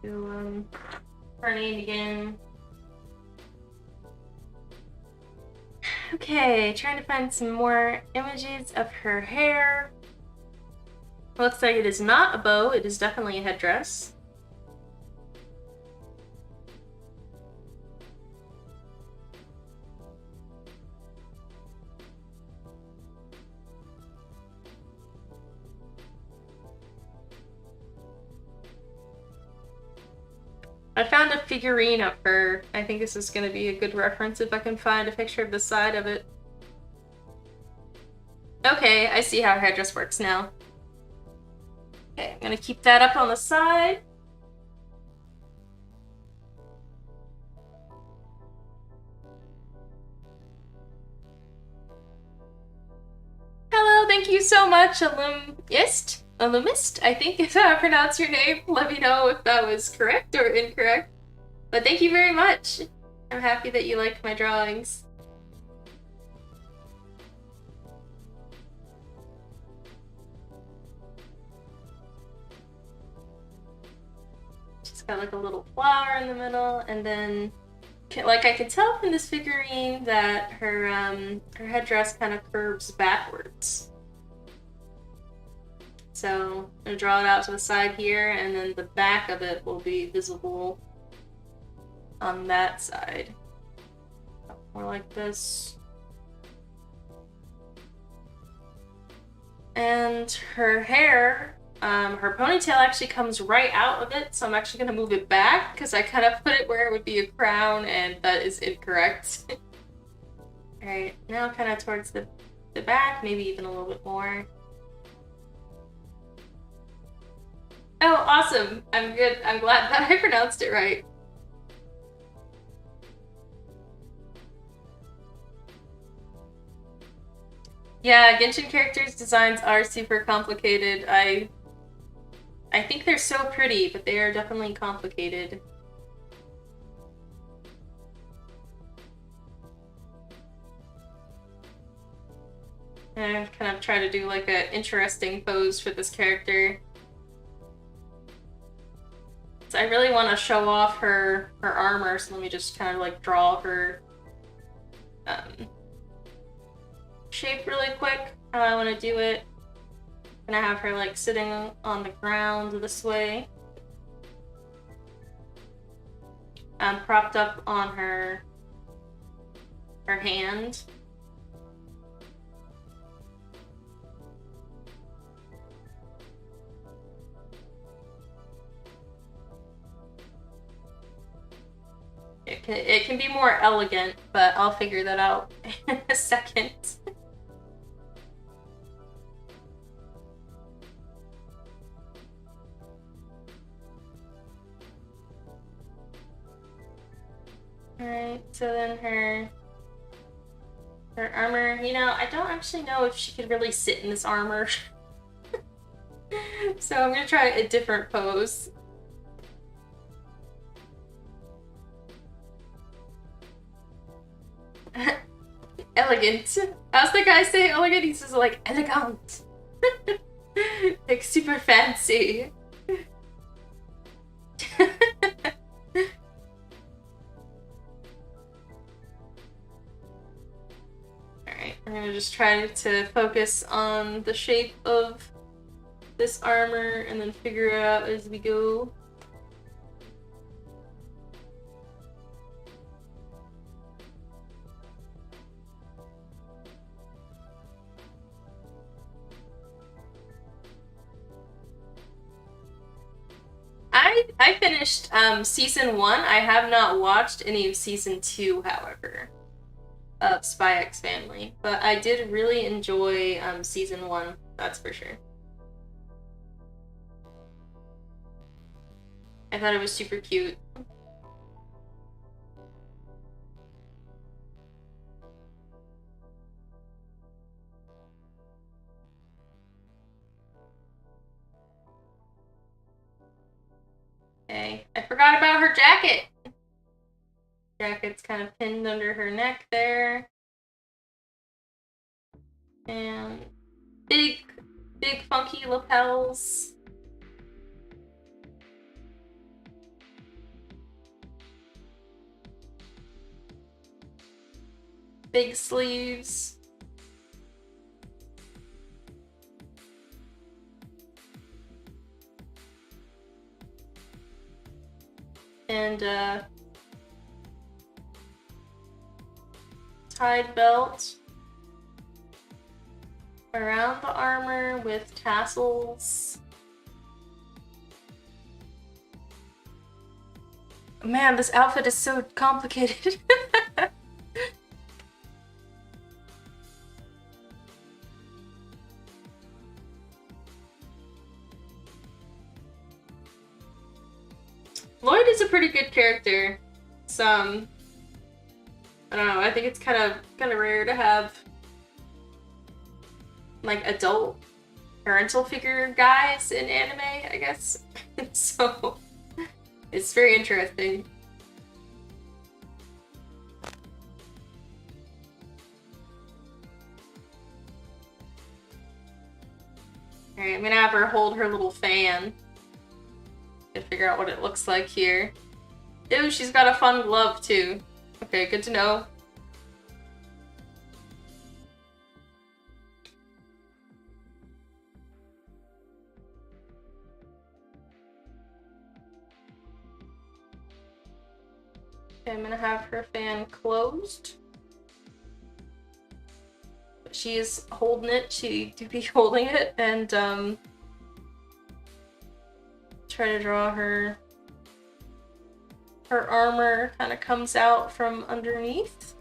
Do her name again. Okay, trying to find some more images of her hair. Looks like it is not a bow, it is definitely a headdress. I found a figurine of her. I think this is going to be a good reference if I can find a picture of the side of it. Okay, I see how her headdress works now. Okay, I'm going to keep that up on the side. Hello, thank you so much, Illumist, I think is how I pronounce your name. Let me know if that was correct or incorrect. But thank you very much. I'm happy that you liked my drawings. got like a little flower in the middle, and then like I can tell from this figurine that her headdress kind of curves backwards. So I'm gonna draw it out to the side here, and then the back of it will be visible on that side. More like this. And her hair, her ponytail actually comes right out of it, so I'm actually gonna move it back because I kind of put it where it would be a crown, and that is incorrect. Alright, now kind of towards the back, maybe even a little bit more. Oh, awesome! I'm good. I'm glad that I pronounced it right. Yeah, Genshin characters' designs are super complicated. I think they're so pretty, but they are definitely complicated. And I kind of try to do like an interesting pose for this character. So I really want to show off her armor, so let me just kind of like draw her shape really quick. How I want to do it. And I have her like sitting on the ground this way. Propped up on her hand. It can be more elegant, but I'll figure that out in a second. Alright, so then her armor, you know, I don't actually know if she could really sit in this armor. So I'm gonna try a different pose. Elegant. How's the guy say elegant? He says like elegant. Like super fancy. Alright, I'm gonna just try to focus on the shape of this armor and then figure it out as we go. I finished season 1. I have not watched any of season 2, however, of Spy X Family, but I did really enjoy season 1, that's for sure. I thought it was super cute. Okay, I forgot about her jacket. Jacket's kind of pinned under her neck there. And big funky lapels. Big sleeves. And tied belt around the armor with tassels. Man, this outfit is so complicated. Lloyd is a pretty good character. I don't know, I think it's kind of rare to have like adult parental figure guys in anime, I guess. So it's very interesting. Alright, I'm gonna have her hold her little fan. Gotta figure out what it looks like here. Ew, she's got a fun glove too. Okay, good to know. Okay, I'm gonna have her fan closed. She's holding it, she do be holding it, and try to draw her armor kind of comes out from underneath.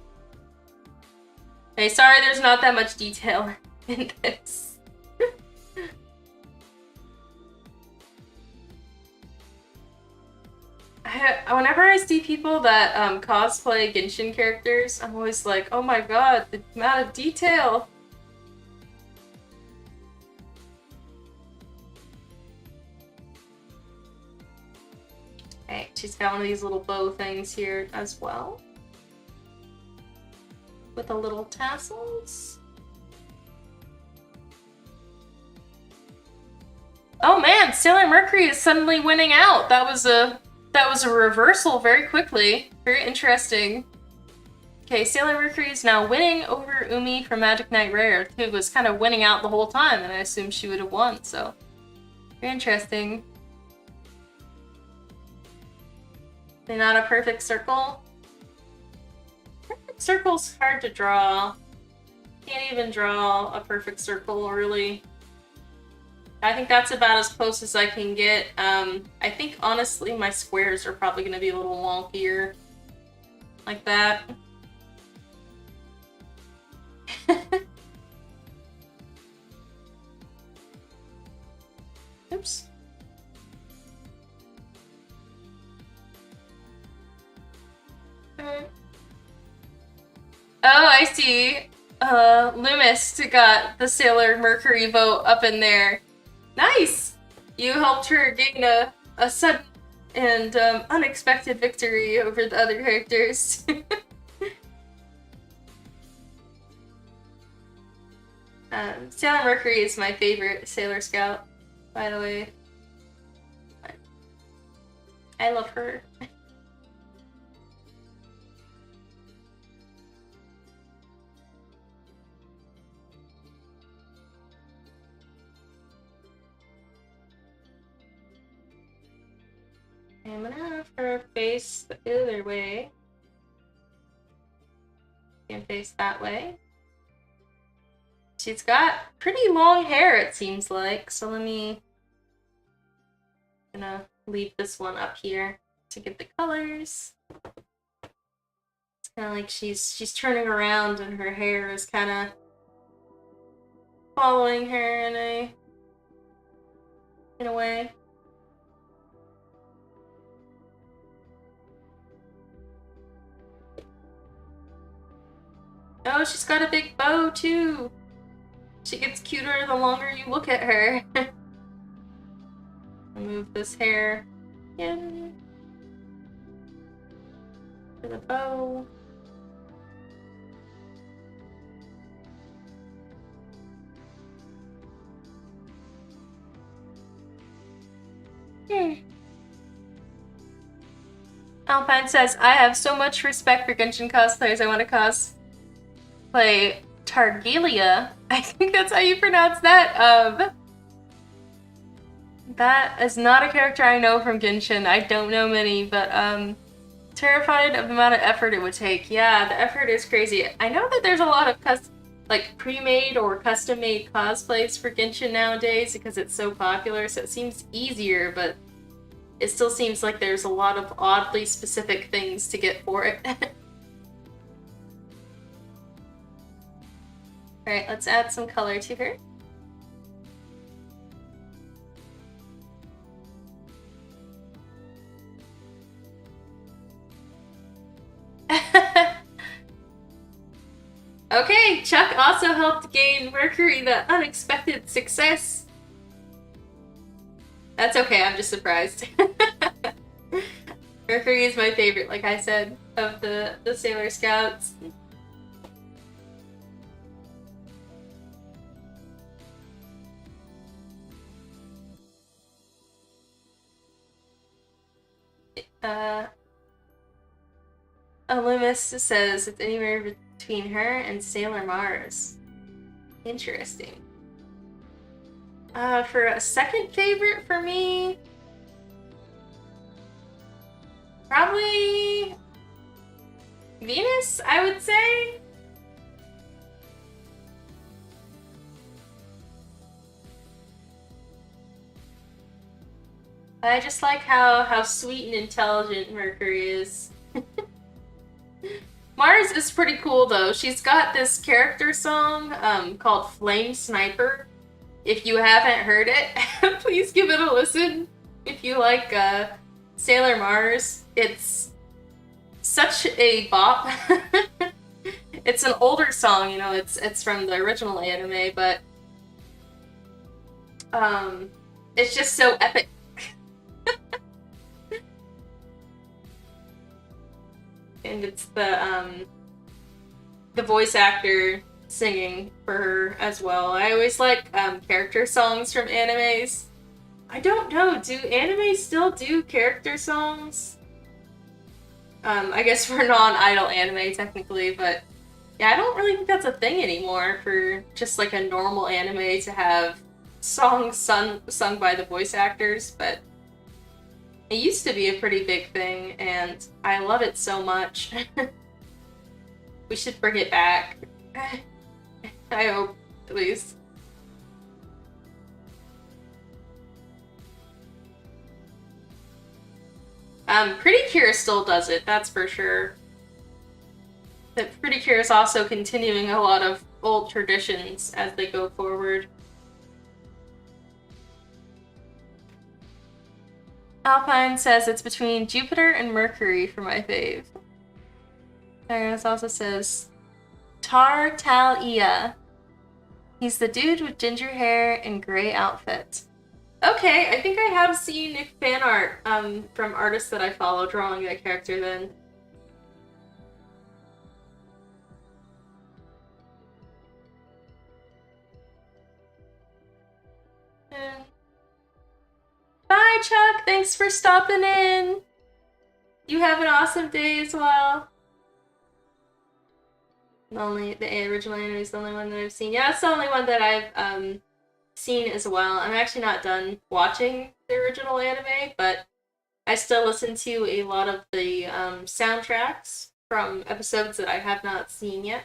Hey, sorry there's not that much detail in this. Whenever I see people that cosplay Genshin characters, I'm always like, oh my god, the amount of detail! Okay, she's got one of these little bow things here as well. With the little tassels. Oh man, Sailor Mercury is suddenly winning out! That was a reversal very quickly. Very interesting. Okay, Sailor Mercury is now winning over Umi from Magic Knight Rare, who was kind of winning out the whole time, and I assumed she would have won, so... Very interesting. They're not a perfect circle? Perfect circle's hard to draw. Can't even draw a perfect circle, really. I think that's about as close as I can get. I think, honestly, my squares are probably going to be a little wonkier. Like that. Oops. Oh, I see. Loomis got the Sailor Mercury vote up in there. Nice! You helped her gain a sudden and unexpected victory over the other characters. Sailor Mercury is my favorite Sailor Scout, by the way. I love her. I'm gonna have her face the other way. And face that way. She's got pretty long hair, it seems like, so let me... gonna leave this one up here to get the colors. It's kind of like she's turning around and her hair is kind of following her in a way. Oh, she's got a big bow too. She gets cuter the longer you look at her. Move this hair in for the bow. Alpine says, I have so much respect for Genshin cosplayers. I want to cosplay Targelia. I think that's how you pronounce that. That is not a character I know from Genshin. I don't know many, but terrified of the amount of effort it would take. Yeah, the effort is crazy. I know that there's a lot of pre-made or custom-made cosplays for Genshin nowadays because it's so popular, so it seems easier, but it still seems like there's a lot of oddly specific things to get for it. Alright, let's add some color to her. Okay, Chuck also helped gain Mercury the unexpected success. That's okay, I'm just surprised. Mercury is my favorite, like I said, of the Sailor Scouts. Loomis says it's anywhere between her and Sailor Mars. Interesting. For a second favorite for me, probably Venus, I would say. I just like how sweet and intelligent Mercury is. Mars is pretty cool though. She's got this character song called Flame Sniper. If you haven't heard it, please give it a listen. If you like Sailor Mars, it's such a bop. It's an older song, you know, it's from the original anime, but it's just so epic. And it's the voice actor singing for her as well. I always like character songs from animes. I don't know, do animes still do character songs? I guess for non-idol anime technically, but yeah, I don't really think that's a thing anymore for just like a normal anime to have songs sung by the voice actors, but it used to be a pretty big thing, and I love it so much. We should bring it back. I hope, at least. Pretty Cure still does it, that's for sure. But Pretty Cure is also continuing a lot of old traditions as they go forward. Alpine says it's between Jupiter and Mercury for my fave. There's also says Tartaglia. He's the dude with ginger hair and gray outfit. Okay, I think I have seen fan art from artists that I follow drawing that character then. Yeah. Bye, Chuck! Thanks for stopping in! You have an awesome day as well. The original anime is the only one that I've seen. Yeah, it's the only one that I've seen as well. I'm actually not done watching the original anime, but I still listen to a lot of the soundtracks from episodes that I have not seen yet.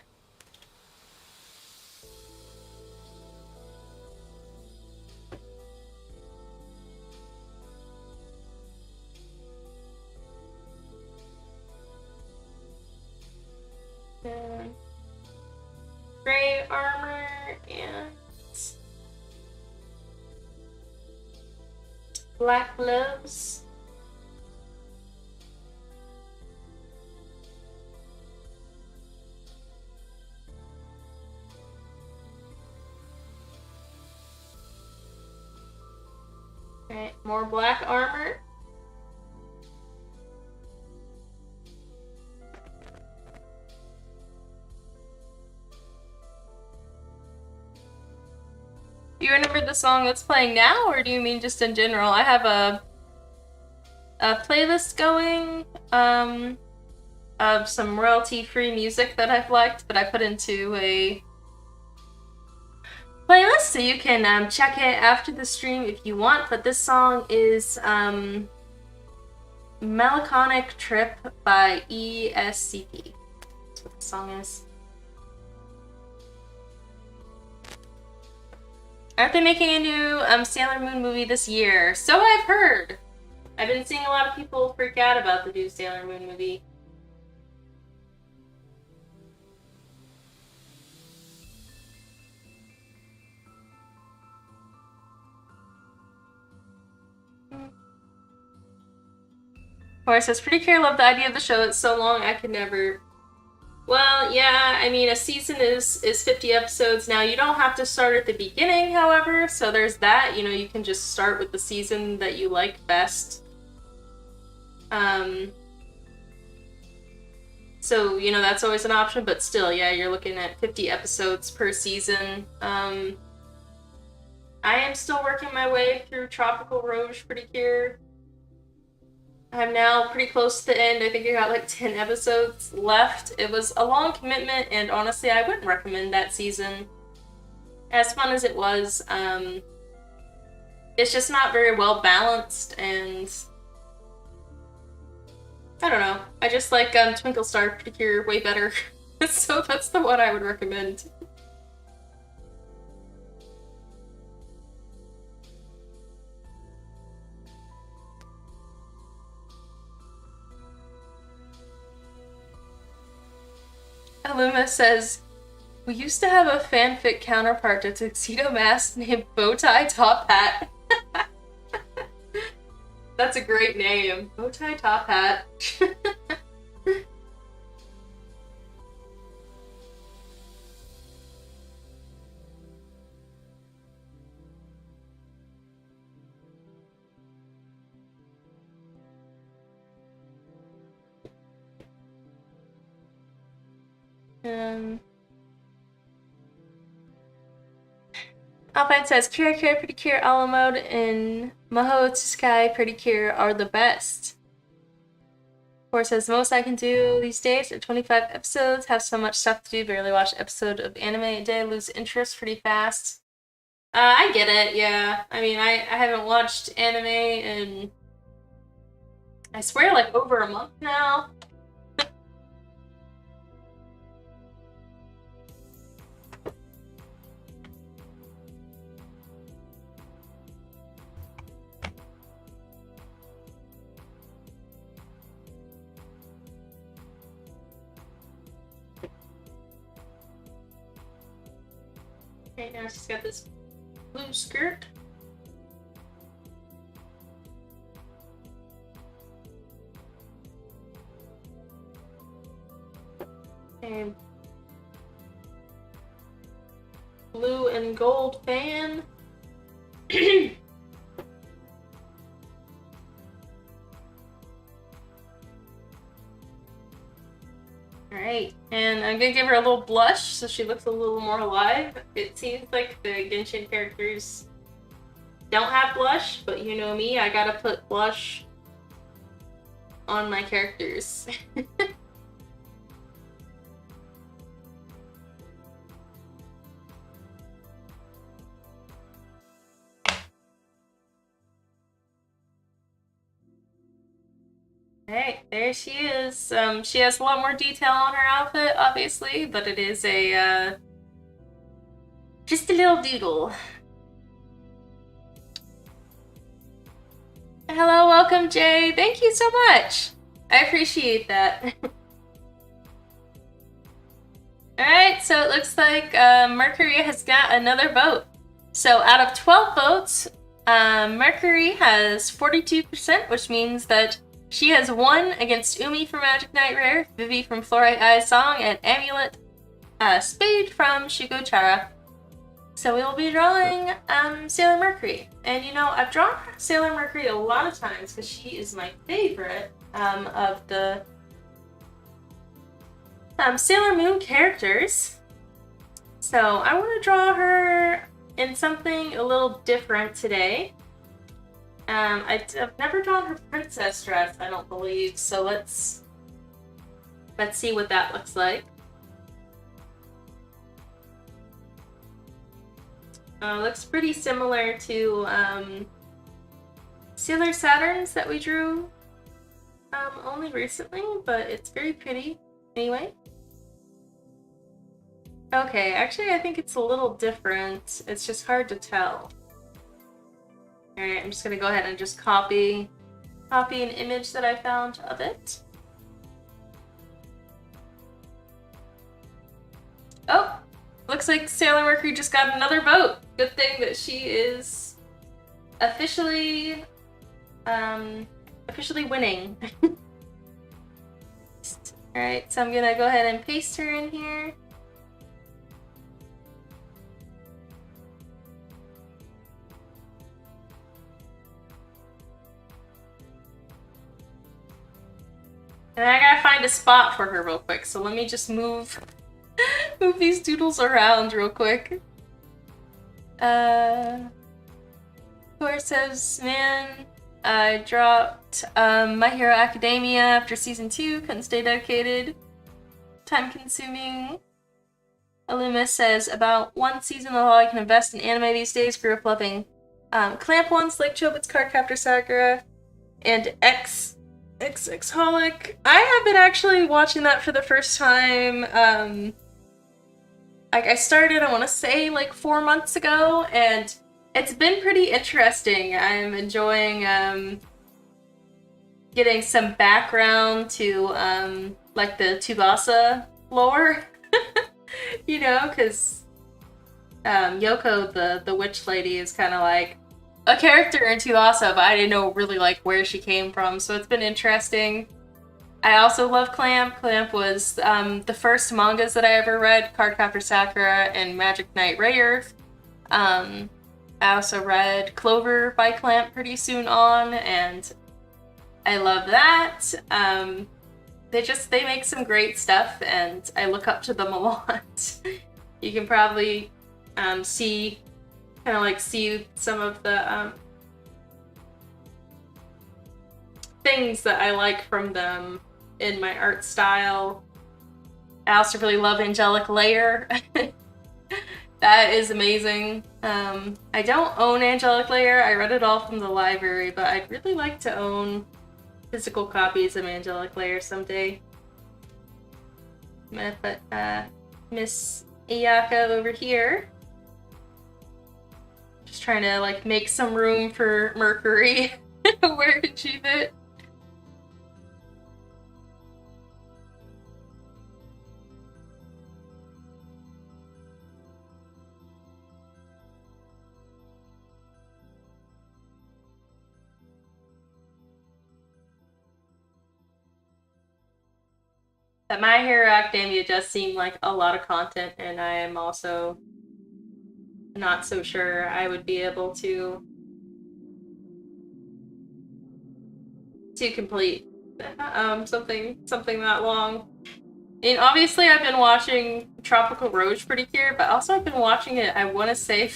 Gray armor and black gloves. Alright, more black armor. Do you remember the song that's playing now, or do you mean just in general? I have a playlist going of some royalty-free music that I've liked that I put into a playlist, so you can check it after the stream if you want. But this song is Melancholic Trip by ESCP. That's what the song is. Aren't they making a new Sailor Moon movie this year? So I've heard! I've been seeing a lot of people freak out about the new Sailor Moon movie. Horace says, Pretty Cure loved the idea of the show. It's so long I could never... Well, yeah, I mean, a season is 50 episodes. Now, you don't have to start at the beginning, however, so there's that. You know, you can just start with the season that you like best. So, you know, that's always an option, but still, yeah, you're looking at 50 episodes per season. I am still working my way through Tropical Rouge Pretty Cure. I'm now pretty close to the end. I think I got like 10 episodes left. It was a long commitment, and honestly, I wouldn't recommend that season. As fun as it was, it's just not very well balanced, and I don't know. I just like Twinkle Star Pedicure way better. So that's the one I would recommend. Aluma says, we used to have a fanfic counterpart to Tuxedo Mask named Bowtie Top Hat. That's a great name. Bowtie Top Hat. Alpine says, Kira Kira Pedicure a la mode and Maho Tsukai Pedicure are the best. Or says, the most I can do these days are 25 episodes, have so much stuff to do, barely watch an episode of anime a day, lose interest pretty fast. I get it, yeah. I mean, I haven't watched anime in, I swear, like over a month now. Okay, now she's got this blue skirt. And blue and gold fan. Alright, and I'm gonna give her a little blush so she looks a little more alive. It seems like the Genshin characters don't have blush, but you know me, I gotta put blush on my characters. Alright, there she is. She has a lot more detail on her outfit, obviously, but it is a, just a little doodle. Hello, welcome, Jay. Thank you so much. I appreciate that. Alright, so it looks like Mercury has got another vote. So out of 12 votes, Mercury has 42%, which means that she has won against Umi from Magic Knight Rare, Vivi from Fluorite Eyes Song, and Amulet Spade from Shugochara. So we will be drawing Sailor Mercury. And you know, I've drawn Sailor Mercury a lot of times because she is my favorite of the Sailor Moon characters. So I want to draw her in something a little different today. I've never drawn her princess dress, I don't believe, so let's see what that looks like. Looks pretty similar to Sailor Saturns that we drew only recently, but it's very pretty anyway. Okay, actually I think it's a little different. It's just hard to tell. Alright, I'm just gonna go ahead and just copy an image that I found of it. Oh! Looks like Sailor Mercury just got another vote. Good thing that she is officially winning. Alright, so I'm gonna go ahead and paste her in here. And I gotta find a spot for her real quick, so let me just move these doodles around real quick. Core says, man, I dropped My Hero Academia after season 2, couldn't stay dedicated. Time consuming. Illuma says, about one season of all I can invest in anime these days, grew up loving Clamp Ones like Chobits Cardcaptor Sakura and X-Holic. I have been actually watching that for the first time. Like I started, I want to say, like 4 months ago, and it's been pretty interesting. I'm enjoying getting some background to like the Tsubasa lore. You know, because Yoko, the witch lady, is kind of like a character in Tsubasa, but I didn't know really like where she came from, so it's been interesting. I also love Clamp. Clamp was the first mangas that I ever read, Cardcaptor Sakura and Magic Knight Rayearth. I also read Clover by Clamp pretty soon on, and I love that. They make some great stuff, and I look up to them a lot. You can probably see some of the things that I like from them in my art style. I also really love Angelic Layer. That is amazing. I don't own Angelic Layer. I read it all from the library, but I'd really like to own physical copies of Angelic Layer someday. I'm gonna put Miss Iyaka over here. Just trying to like make some room for Mercury. Where could she fit? But My Hero Academia does seem like a lot of content, and I am also not so sure I would be able to complete something that long. And obviously I've been watching Tropical Rouge pretty cure, but also I've been watching it, I want to say,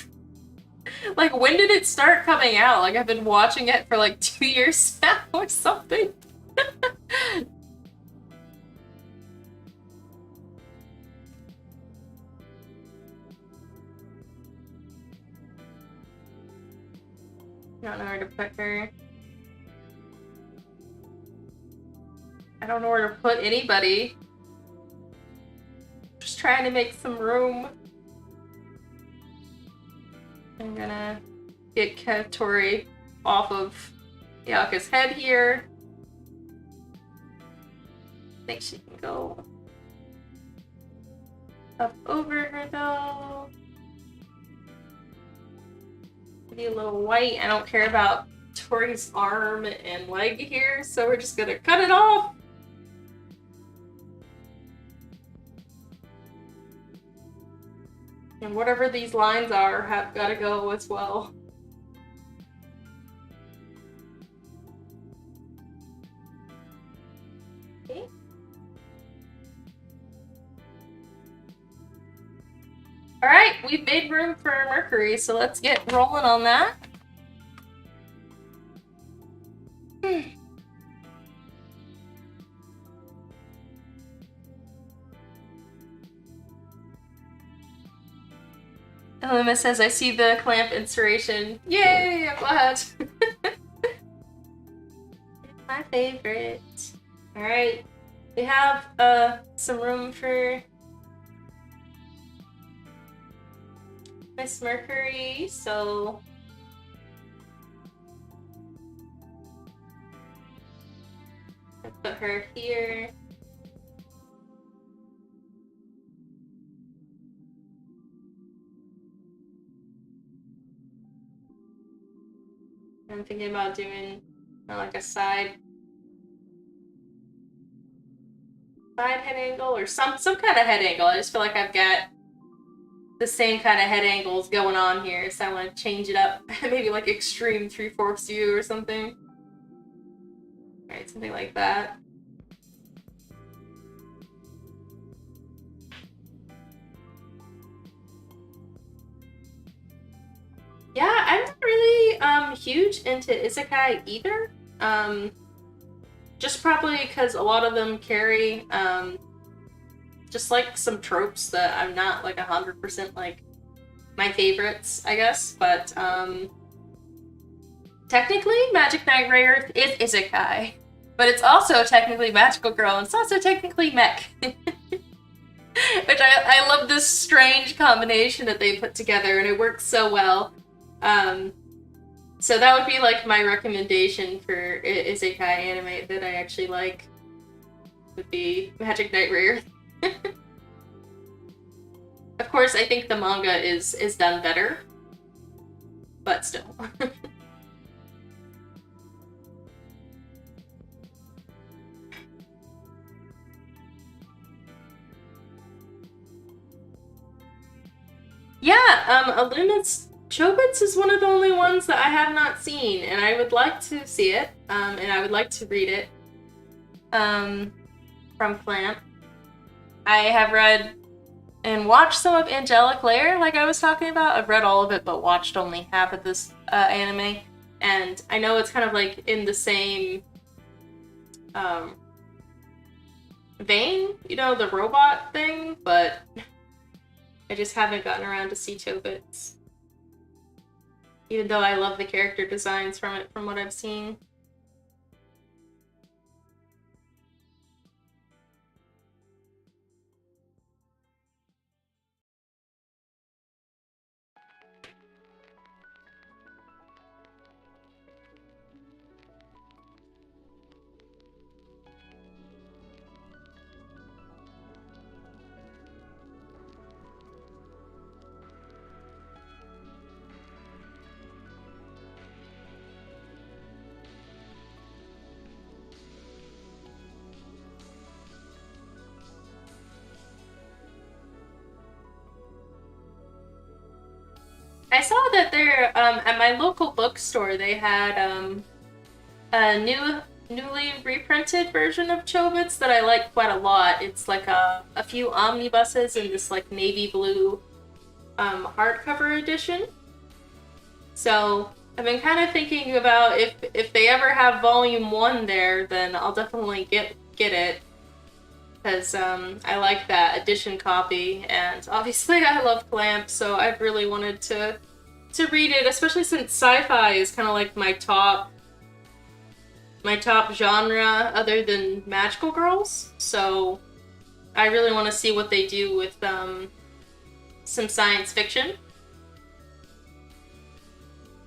like, when did it start coming out? Like, I've been watching it for like 2 years now or something. I don't know where to put her. I don't know where to put anybody. Just trying to make some room. I'm gonna get Katori off of Yaka's head here. I think she can go up over her though. Maybe a little white. I don't care about Tori's arm and leg here, so we're just gonna cut it off. And whatever these lines are have gotta go as well. Okay. Alright, we've made room for Mercury, so let's get rolling on that. Elima says, I see the Clamp inspiration. Yay, I'm glad. My favorite. Alright, we have some room for Miss Mercury, so I put her here. I'm thinking about doing like a side head angle or some kind of head angle. I just feel like I've got the same kind of head angles going on here, so I want to change it up. Maybe like extreme 3/4 view or something. Alright, something like that. Yeah, I'm not really huge into isekai either. Just probably because a lot of them carry just like some tropes that I'm not like 100% like my favorites, I guess. But technically, Magic Knight Rare is isekai, but it's also technically Magical Girl, and it's also technically mech. Which I love this strange combination that they put together, and it works so well. So that would be like my recommendation for isekai anime that I actually like. Would be Magic Knight Rare. Of course, I think the manga is done better, but still. Yeah, Illumin's Chobits is one of the only ones that I have not seen, and I would like to see it, and I would like to read it, from Clamp. I have read and watched some of Angelic Lair, like I was talking about. I've read all of it, but watched only half of this anime, and I know it's kind of like in the same vein, you know, the robot thing, but I just haven't gotten around to see Chobits. Even though I love the character designs from it, from what I've seen. I saw that there, at my local bookstore, they had a newly reprinted version of Chobits that I like quite a lot. It's like a few omnibuses in this like navy blue hardcover edition. So I've been kind of thinking about if they ever have volume 1 there, then I'll definitely get it. Because I like that edition copy, and obviously I love Clamp, so I've really wanted to read it, especially since sci-fi is kind of like my top genre other than Magical Girls. So I really want to see what they do with some science fiction.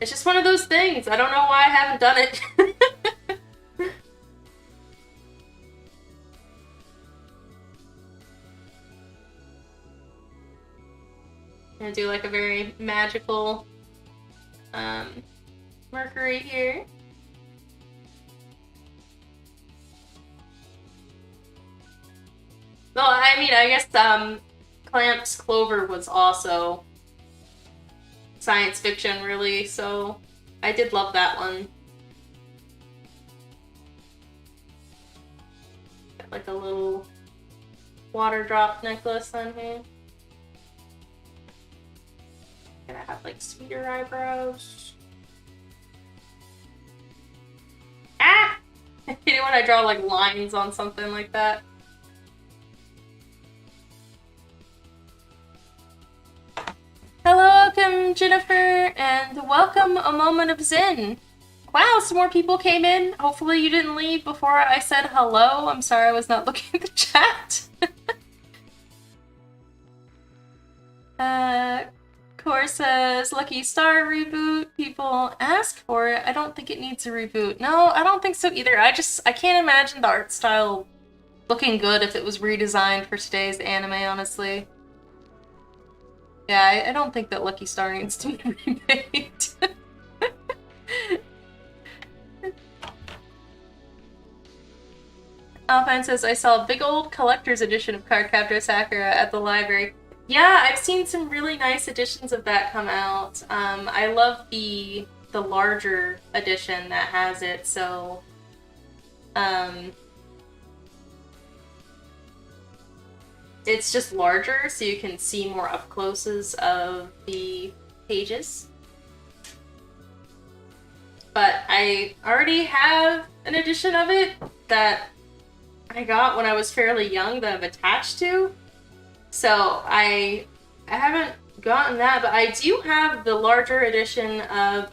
It's just one of those things. I don't know why I haven't done it. Gonna do like a very magical Mercury here. Well, I mean, I guess Clamp's Clover was also science fiction, really, so I did love that one. Got like a little water drop necklace on here. Gonna have like sweeter eyebrows. Ah! I hate it when I draw like lines on something like that. Hello, welcome Jennifer, and welcome A Moment of Zen. Wow, some more people came in. Hopefully you didn't leave before I said hello. I'm sorry I was not looking at the chat. Core says, Lucky Star reboot. People ask for it. I don't think it needs a reboot. No, I don't think so either. I can't imagine the art style looking good if it was redesigned for today's anime, honestly. Yeah, I don't think that Lucky Star needs to be remade. Alpine says, I saw a big old collector's edition of Cardcaptor Sakura at the library. Yeah, I've seen some really nice editions of that come out. I love the larger edition that has it, so it's just larger, so you can see more up closes of the pages. but I already have an edition of it that I got when I was fairly young that I'm attached to. So I haven't gotten that, but I do have the larger edition of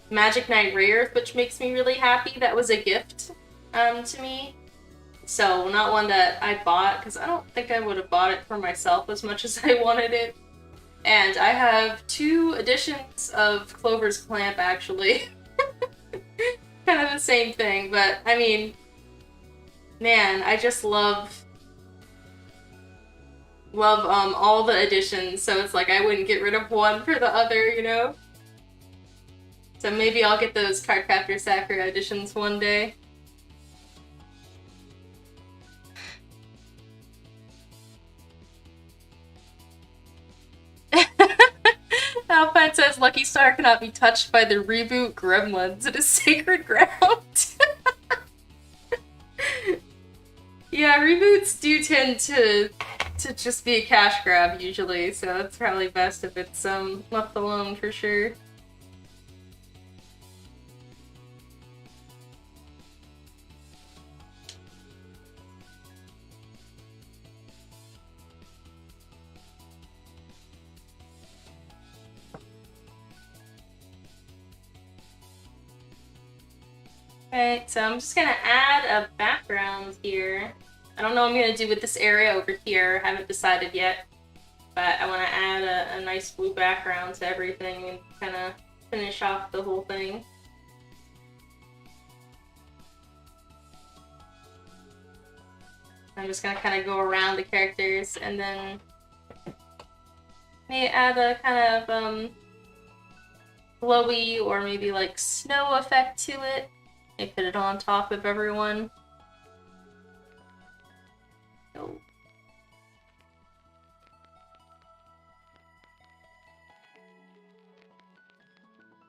Magic Knight Rayearth, which makes me really happy. That was a gift to me. So not one that I bought, because I don't think I would have bought it for myself as much as I wanted it. And I have 2 editions of Clover's Clamp, actually. Kind of the same thing, but I mean, man, I just love all the editions, so it's like I wouldn't get rid of one for the other, you know? So maybe I'll get those Cardcaptor Sakura editions one day. Alpine says Lucky Star cannot be touched by the reboot gremlins. It is sacred ground. Yeah, reboots do tend to just be a cash grab usually, so it's probably best if it's left alone for sure. Alright, so I'm just gonna add a background here. I don't know what I'm gonna do with this area over here, I haven't decided yet. But I want to add a nice blue background to everything and kind of finish off the whole thing. I'm just gonna kind of go around the characters and then maybe add a kind of glowy or maybe like snow effect to it. Maybe put it on top of everyone. Oh.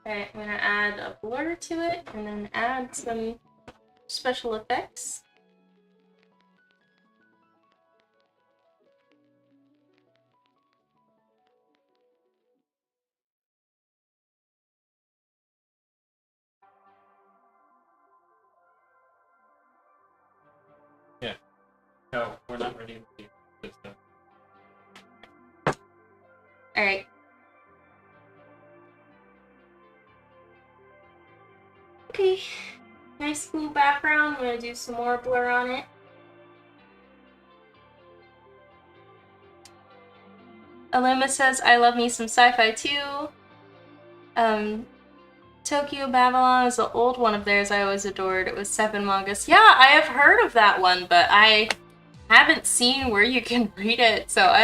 Alright, I'm gonna add a blur to it and then add some special effects. Yeah. No, we're not ready to do this stuff. Alright. Okay. Nice blue background. I'm gonna do some more blur on it. Alima says, I love me some sci-fi too. Tokyo Babylon is an old one of theirs I always adored. It was 7 mangas. Yeah, I have heard of that one, but I haven't seen where you can read it, so I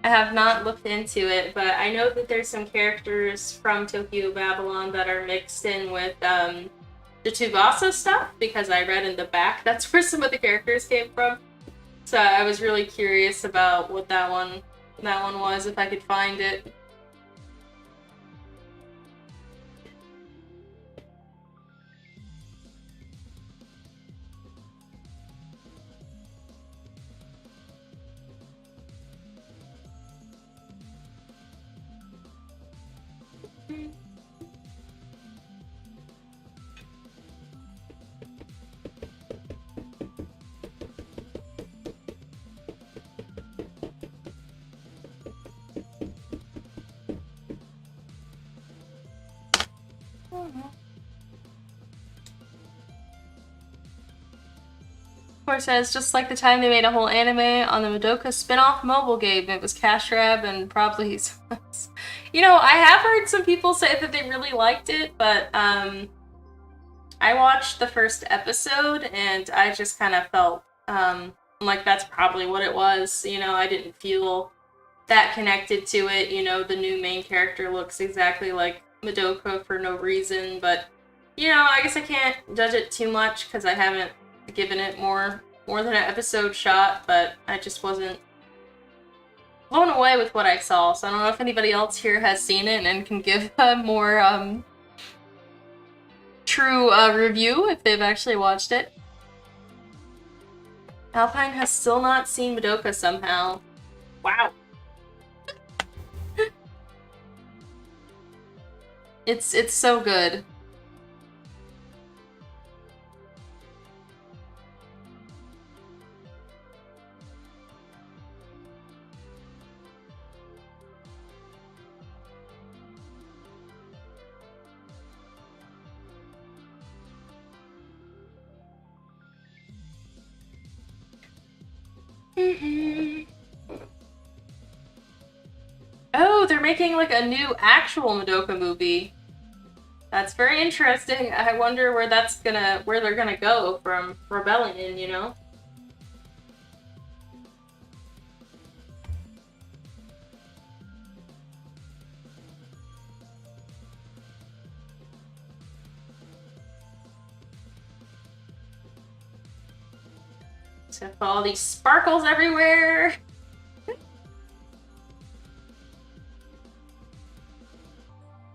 have not looked into it, but I know that there's some characters from Tokyo Babylon that are mixed in with the Tsubasa stuff, because I read in the back that's where some of the characters came from. So I was really curious about what that one was, if I could find it. Or says, just like the time they made a whole anime on the Madoka spin-off mobile game, it was cash grab and probably you know, I have heard some people say that they really liked it, but I watched the first episode and I just kind of felt like that's probably what it was. You know, I didn't feel that connected to it. You know, the new main character looks exactly like Madoka for no reason, but you know, I guess I can't judge it too much because I haven't given it more than an episode shot, but I just wasn't blown away with what I saw, so I don't know if anybody else here has seen it and can give a more true review if they've actually watched it. Alpine has still not seen Madoka somehow. Wow. It's so good. Oh, they're making like a new actual Madoka movie. That's very interesting. I wonder where they're gonna go from Rebellion, you know? So all these sparkles everywhere.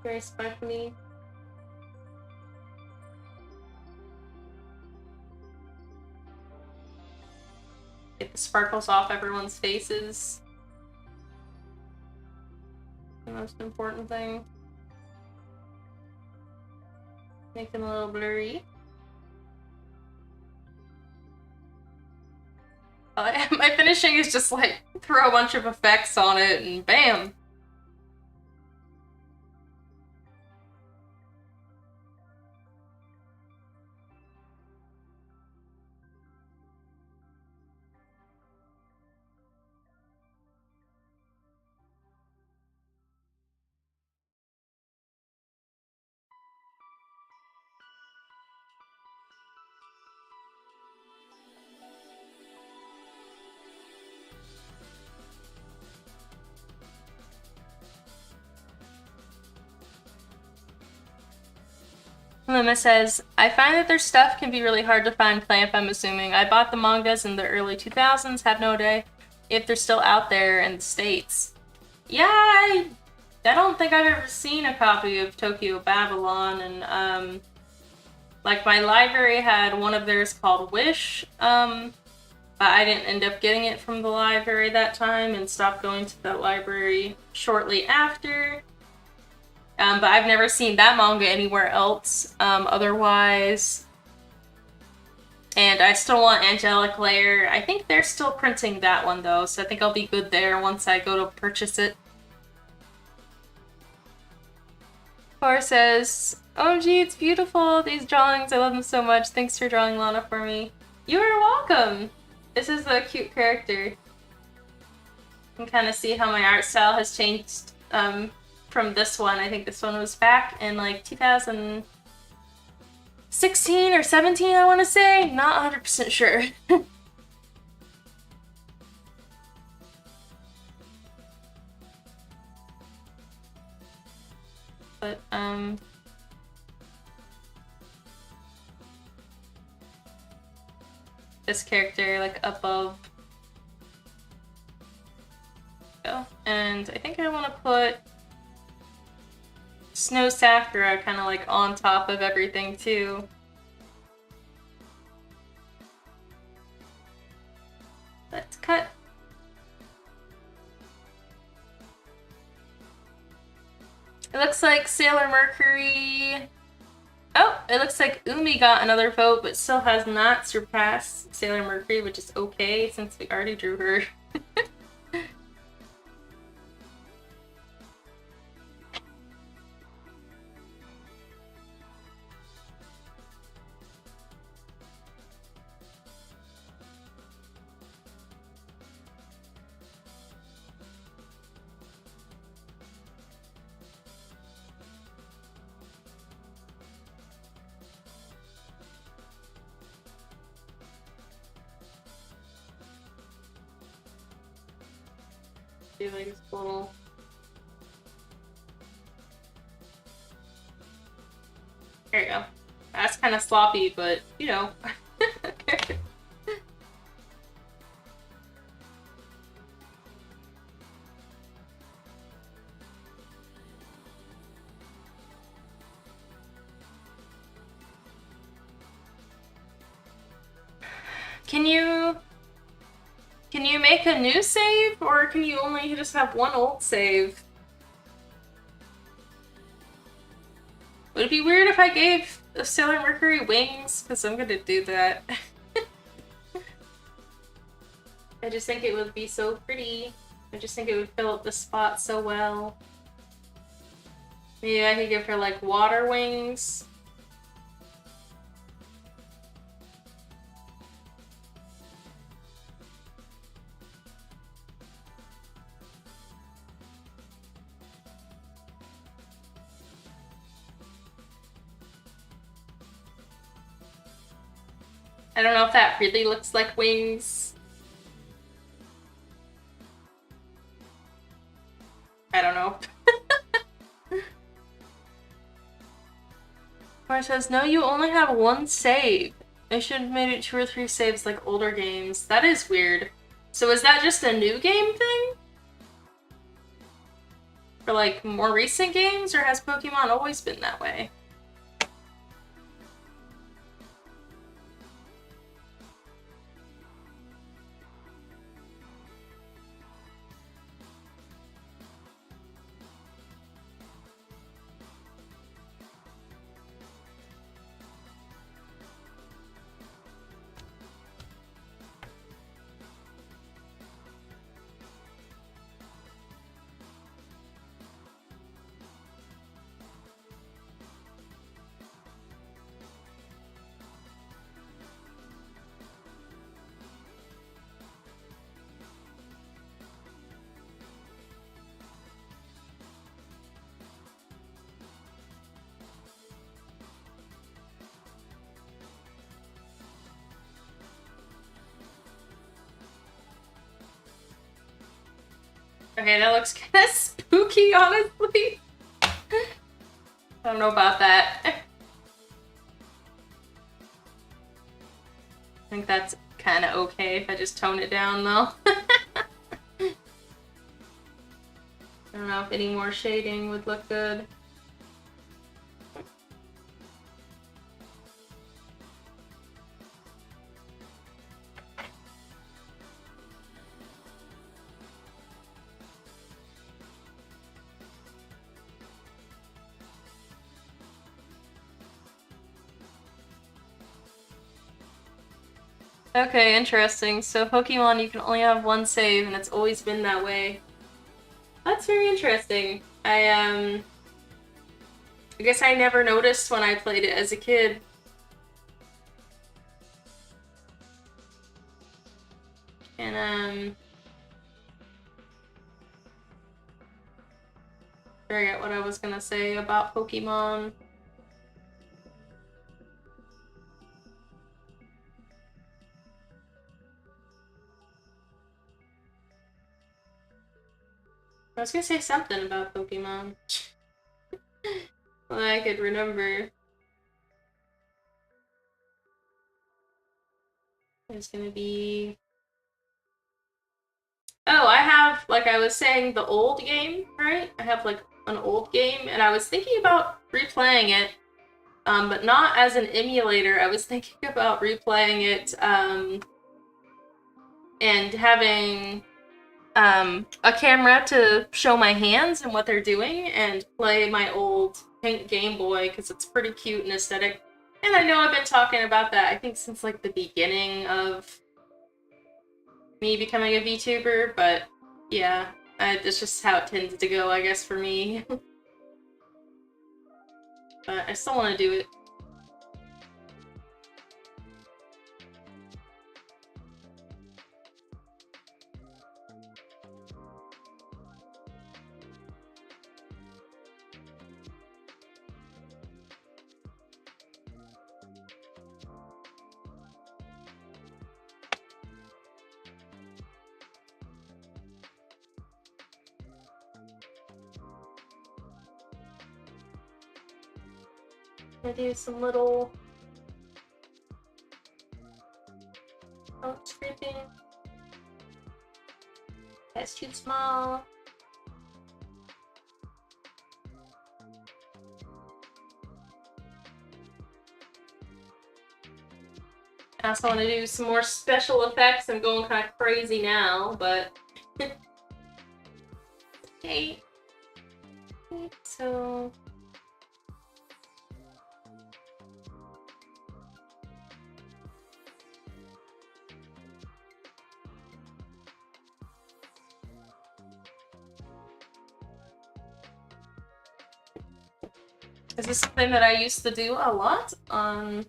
Very sparkly. Get the sparkles off everyone's faces. The most important thing. Make them a little blurry. My finishing is just like throw a bunch of effects on it and bam! Lima says, I find that their stuff can be really hard to find clamp, I'm assuming. I bought the mangas in the early 2000s, have no idea if they're still out there in the States. Yeah, I don't think I've ever seen a copy of Tokyo Babylon, and like my library had one of theirs called Wish, but I didn't end up getting it from the library that time and stopped going to that library shortly after. But I've never seen that manga anywhere else, otherwise. And I still want Angelic Layer. I think they're still printing that one though, so I think I'll be good there once I go to purchase it. Cora says, OMG, it's beautiful, these drawings, I love them so much. Thanks for drawing Lana for me. You are welcome! This is a cute character. You can kind of see how my art style has changed from this one. I think this one was back in like 2016 or 17, I want to say. Not 100% sure. But, this character, like, above. Oh, and I think I want to put Snow Sakura kind of, like, on top of everything, too. Let's cut. It looks like Sailor Mercury. Oh, it looks like Umi got another vote, but still has not surpassed Sailor Mercury, which is okay since we already drew her. Do like this little. There you go. That's kind of sloppy, but you know. Can you make a new save, or can you only just have one old save? Would it be weird if I gave Sailor Mercury wings? Because I'm gonna do that. I just think it would be so pretty. I just think it would fill up the spot so well. Maybe I could give her like water wings. I don't know if that really looks like wings. I don't know. Mar says, no, you only have one save. I should have made it 2 or 3 saves like older games. That is weird. So is that just a new game thing? For like more recent games, or has Pokemon always been that way? Okay, that looks kind of spooky, honestly. I don't know about that. I think that's kind of okay if I just tone it down, though. I don't know if any more shading would look good. Okay, interesting. So Pokemon, you can only have one save, and it's always been that way. That's very interesting. I guess I never noticed when I played it as a kid. And, I forget what I was gonna say about Pokemon. I was gonna say something about Pokemon. Well, I could remember. It's gonna be... Oh, I have, like I was saying, the old game, right? I have, like, an old game, and I was thinking about replaying it, but not as an emulator. I was thinking about replaying it, and having a camera to show my hands and what they're doing, and play my old pink Game Boy, because it's pretty cute and aesthetic. And I know I've been talking about that, I think, since like the beginning of me becoming a VTuber, but yeah, it's just how it tends to go, I guess, for me. But I still want to do it. I do some little scraping. That's too small. I also want to do some more special effects. I'm going kind of crazy now, but okay. So This is something that I used to do a lot on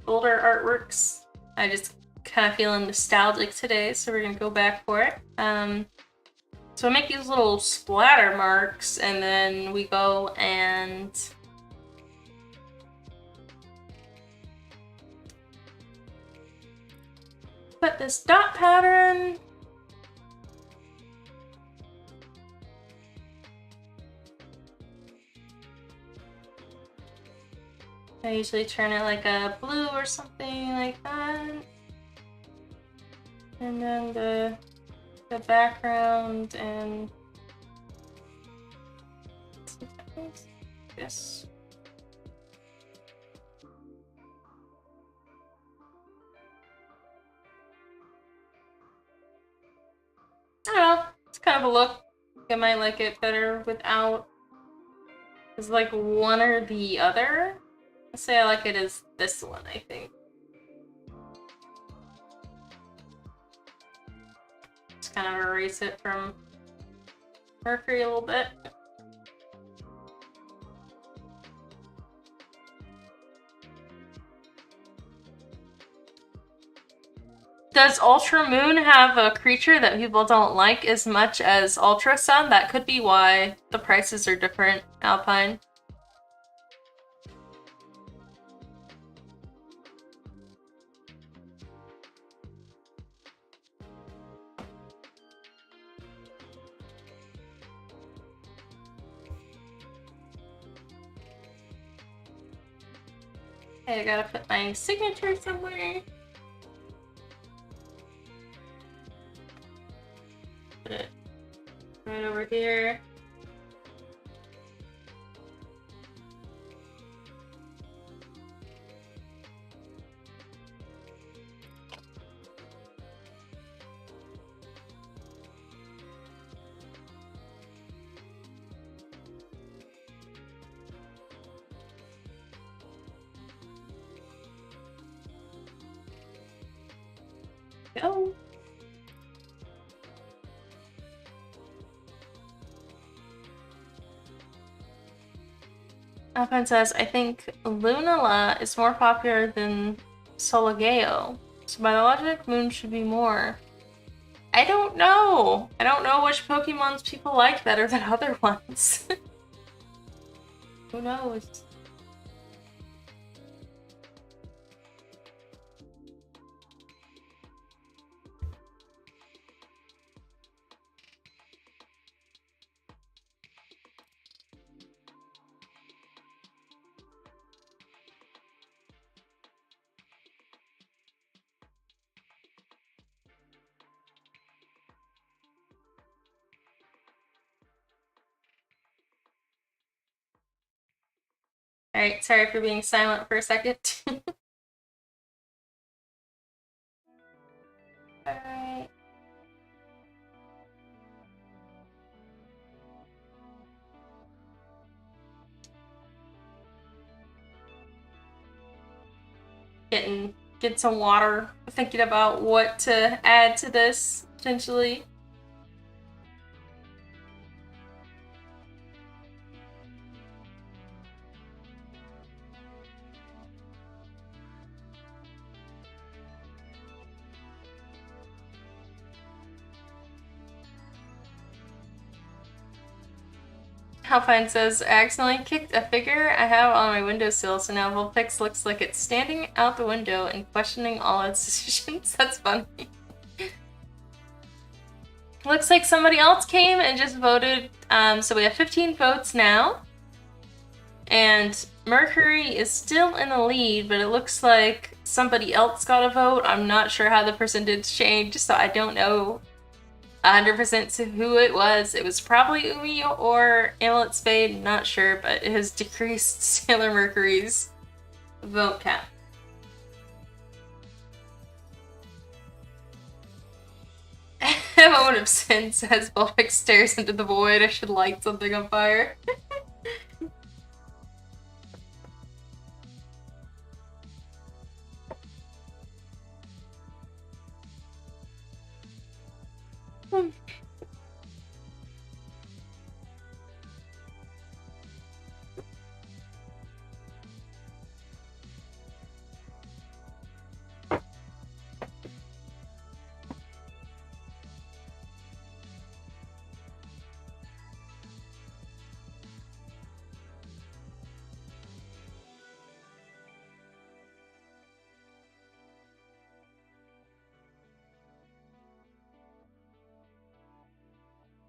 older artworks. I just kind of feeling nostalgic today, so we're gonna go back for it. So I make these little splatter marks, and then we go and put this dot pattern. I usually turn it like a blue or something like that. And then the background and this. I don't know, it's kind of a look. I might like it better without. It's like one or the other. I'd say I like it as this one, I think. Just kind of erase it from Mercury a little bit. Does Ultra Moon have a creature that people don't like as much as Ultra Sun? That could be why the prices are different, Alpine. Okay, I gotta put my signature somewhere. Put it right over here. Go. Alpine says, I think Lunala is more popular than Solageo. So by the logic, Moon should be more. I don't know. I don't know which Pokemons people like better than other ones. Who knows? Alright, sorry for being silent for a second. Alright. Get some water. Thinking about what to add to this, potentially. Halfine says, I accidentally kicked a figure I have on my windowsill, so now Vulpix looks like it's standing out the window and questioning all its decisions. That's funny. Looks like somebody else came and just voted. So we have 15 votes now. And Mercury is still in the lead, but it looks like somebody else got a vote. I'm not sure how the percentage changed, so I don't know 100% to who it was. It was probably Umi or Amulet Spade, not sure, but it has decreased Sailor Mercury's vote count. A moment of sin says Vulpix stares into the void. I should light something on fire.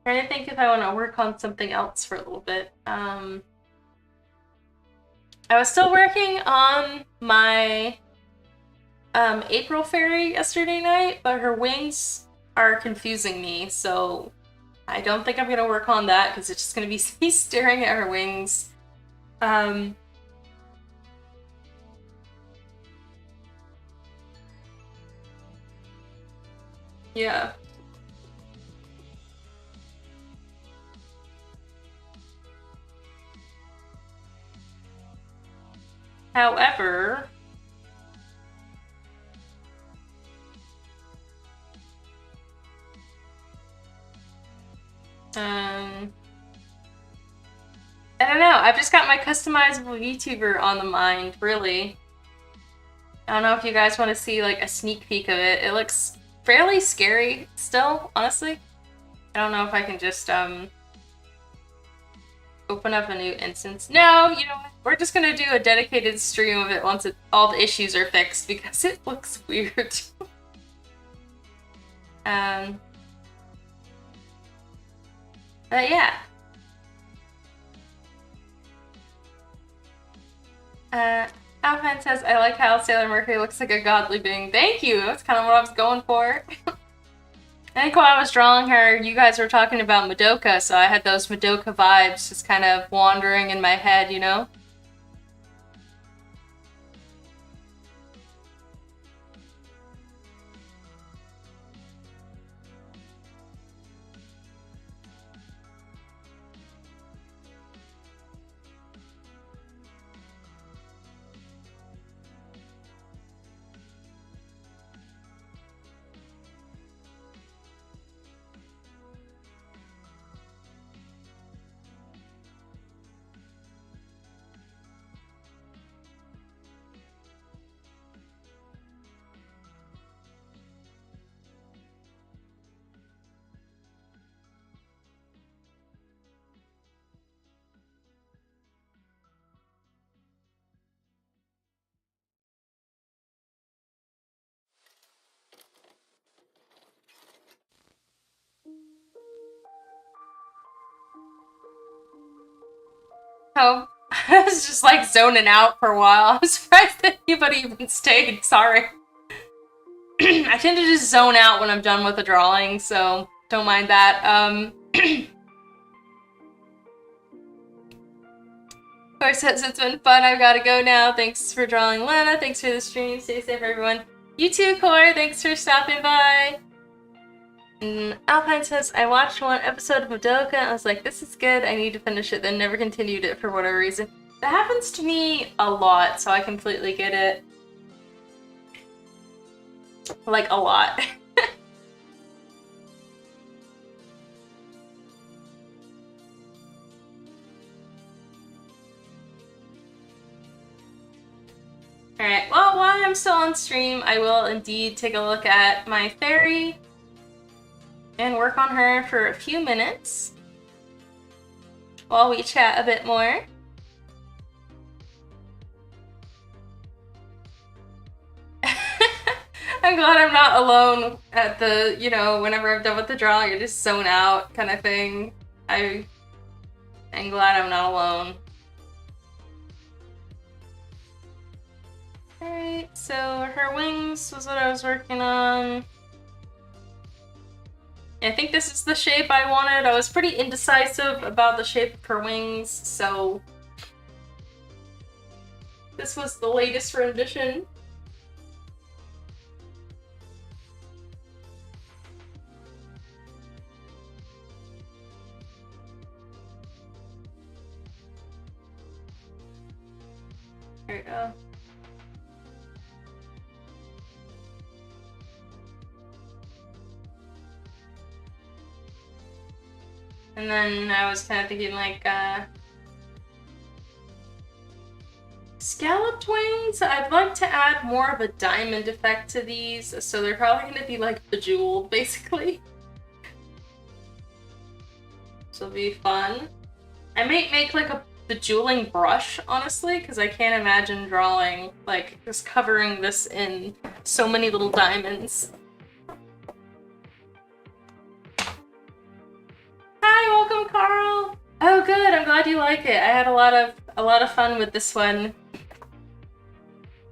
Trying to think if I want to work on something else for a little bit. I was still working on my April fairy yesterday night, but her wings are confusing me, so I don't think I'm gonna work on that because it's just gonna be me staring at her wings. Yeah. However, I don't know. I've just got my customizable VTuber on the mind, really. I don't know if you guys want to see like a sneak peek of it. It looks fairly scary still, honestly. I don't know if I can just open up a new instance. No, you know what? We're just gonna do a dedicated stream of it once all the issues are fixed because it looks weird. But yeah. Alpine says, I like how Sailor Mercury looks like a godly being. Thank you! That's kind of what I was going for. I think while I was drawing her, you guys were talking about Madoka, so I had those Madoka vibes just kind of wandering in my head, you know? Oh, I was just like zoning out for a while. I'm surprised that anybody even stayed. Sorry. I tend to just zone out when I'm done with a drawing, so don't mind that. Of course, it's been fun. I've got to go now. Thanks for drawing, Lana. Thanks for the stream. Stay safe, everyone. You too, Core. Thanks for stopping by. And Alpine says, I watched one episode of Madoka and I was like, this is good. I need to finish it, then never continued it for whatever reason. That happens to me a lot, so I completely get it. Like, a lot. Alright, well, while I'm still on stream, I will indeed take a look at my fairy and work on her for a few minutes while we chat a bit more. I'm glad I'm not alone at the, you know, whenever I'm done with the drawing, I just zone out kind of thing. I'm glad I'm not alone. Alright, so her wings was what I was working on. I think this is the shape I wanted. I was pretty indecisive about the shape of her wings, so this was the latest rendition. There we go. And then I was kind of thinking like, scalloped wings? I'd like to add more of a diamond effect to these, so they're probably going to be like bejeweled, basically. So it'll be fun. I might make like a bejeweling brush, honestly, because I can't imagine drawing, like, just covering this in so many little diamonds. Carl. Oh, good. I'm glad you like it. I had a lot of fun with this one.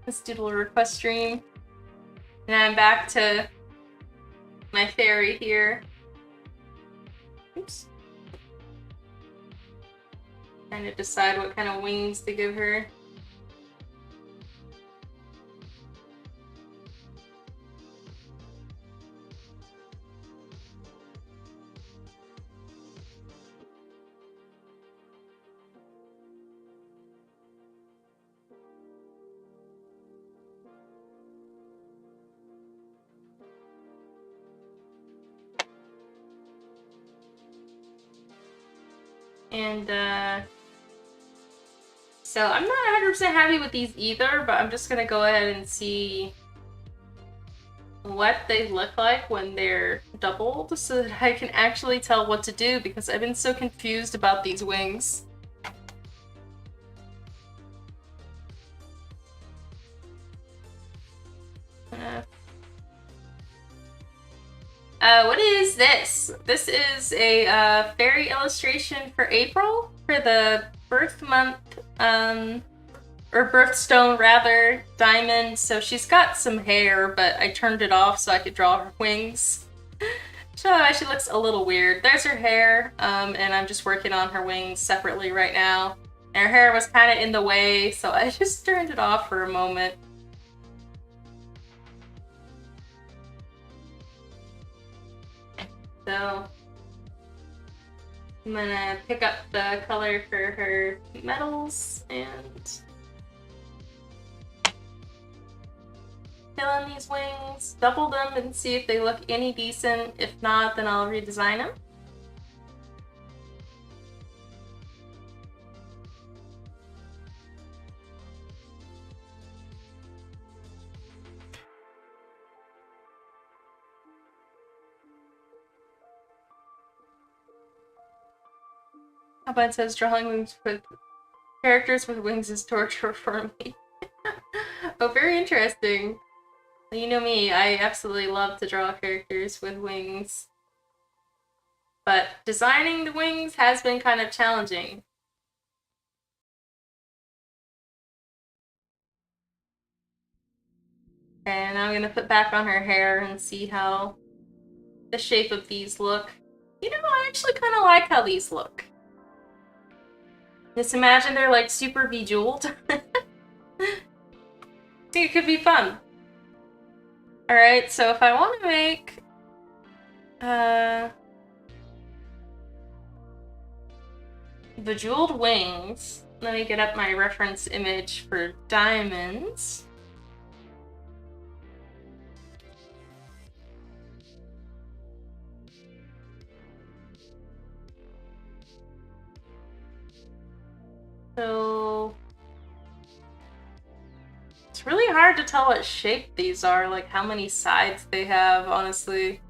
This doodle request stream, and I'm back to my fairy here. Oops. Trying to decide what kind of wings to give her. And so I'm not 100% happy with these either, but I'm just gonna go ahead and see what they look like when they're doubled so that I can actually tell what to do, because I've been so confused about these wings. What is this? This is a fairy illustration for April for the birth month, or birthstone rather, diamond. So she's got some hair, but I turned it off so I could draw her wings. So she looks a little weird. There's her hair, and I'm just working on her wings separately right now. And her hair was kind of in the way, so I just turned it off for a moment. So I'm gonna pick up the color for her metals and fill in these wings, double them and see if they look any decent. If not, then I'll redesign them. Abad says drawing wings with characters with wings is torture for me. Oh, very interesting. You know me, I absolutely love to draw characters with wings. But designing the wings has been kind of challenging. And I'm gonna put back on her hair and see how the shape of these look. You know, I actually kind of like how these look. Just imagine they're like super bejeweled. I think it could be fun. Alright, so if I want to make bejeweled wings, let me get up my reference image for diamonds. So it's really hard to tell what shape these are, like how many sides they have, honestly.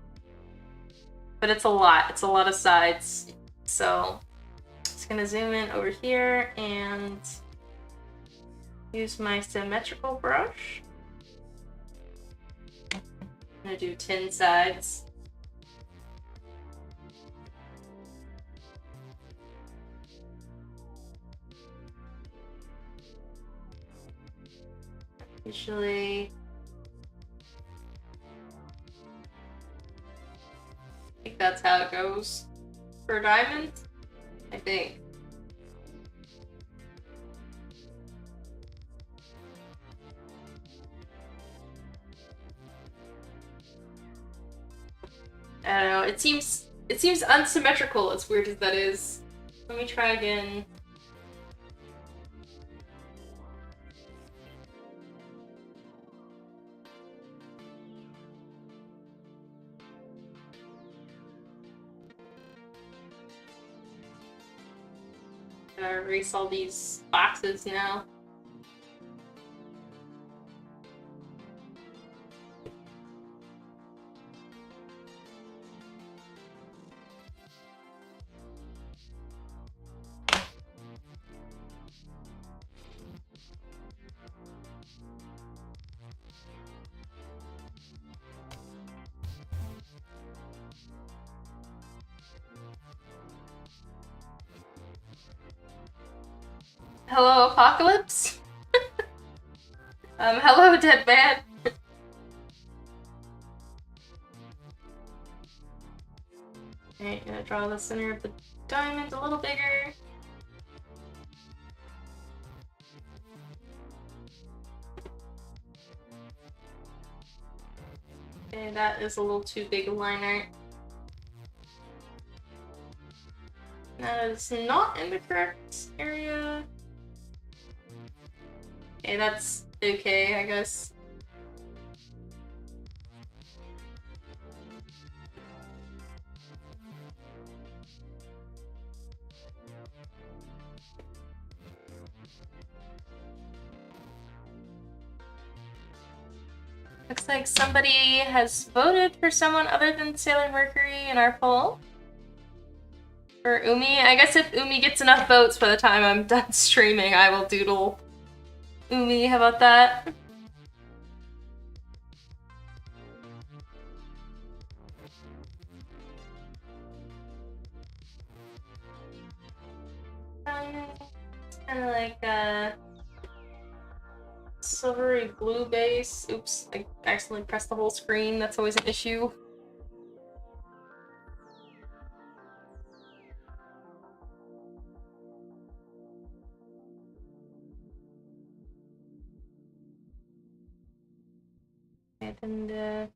But it's a lot. It's a lot of sides. So just gonna zoom in over here and use my symmetrical brush. I'm gonna do 10 sides. Usually, I think that's how it goes for diamonds, I think. I don't know, it seems unsymmetrical, as weird as that is. Let me try again. I'm gonna erase all these boxes now. Hello, Apocalypse? Hello, Dead Man. Alright, gonna draw the center of the diamond a little bigger. Okay, that is a little too big a line art. That is not in the correct area. Okay, that's okay, I guess. Looks like somebody has voted for someone other than Sailor Mercury in our poll. For Umi. I guess if Umi gets enough votes by the time I'm done streaming, I will doodle Umi. How about that? It's kind of like a silvery blue base. Oops, I accidentally pressed the whole screen. That's always an issue. And then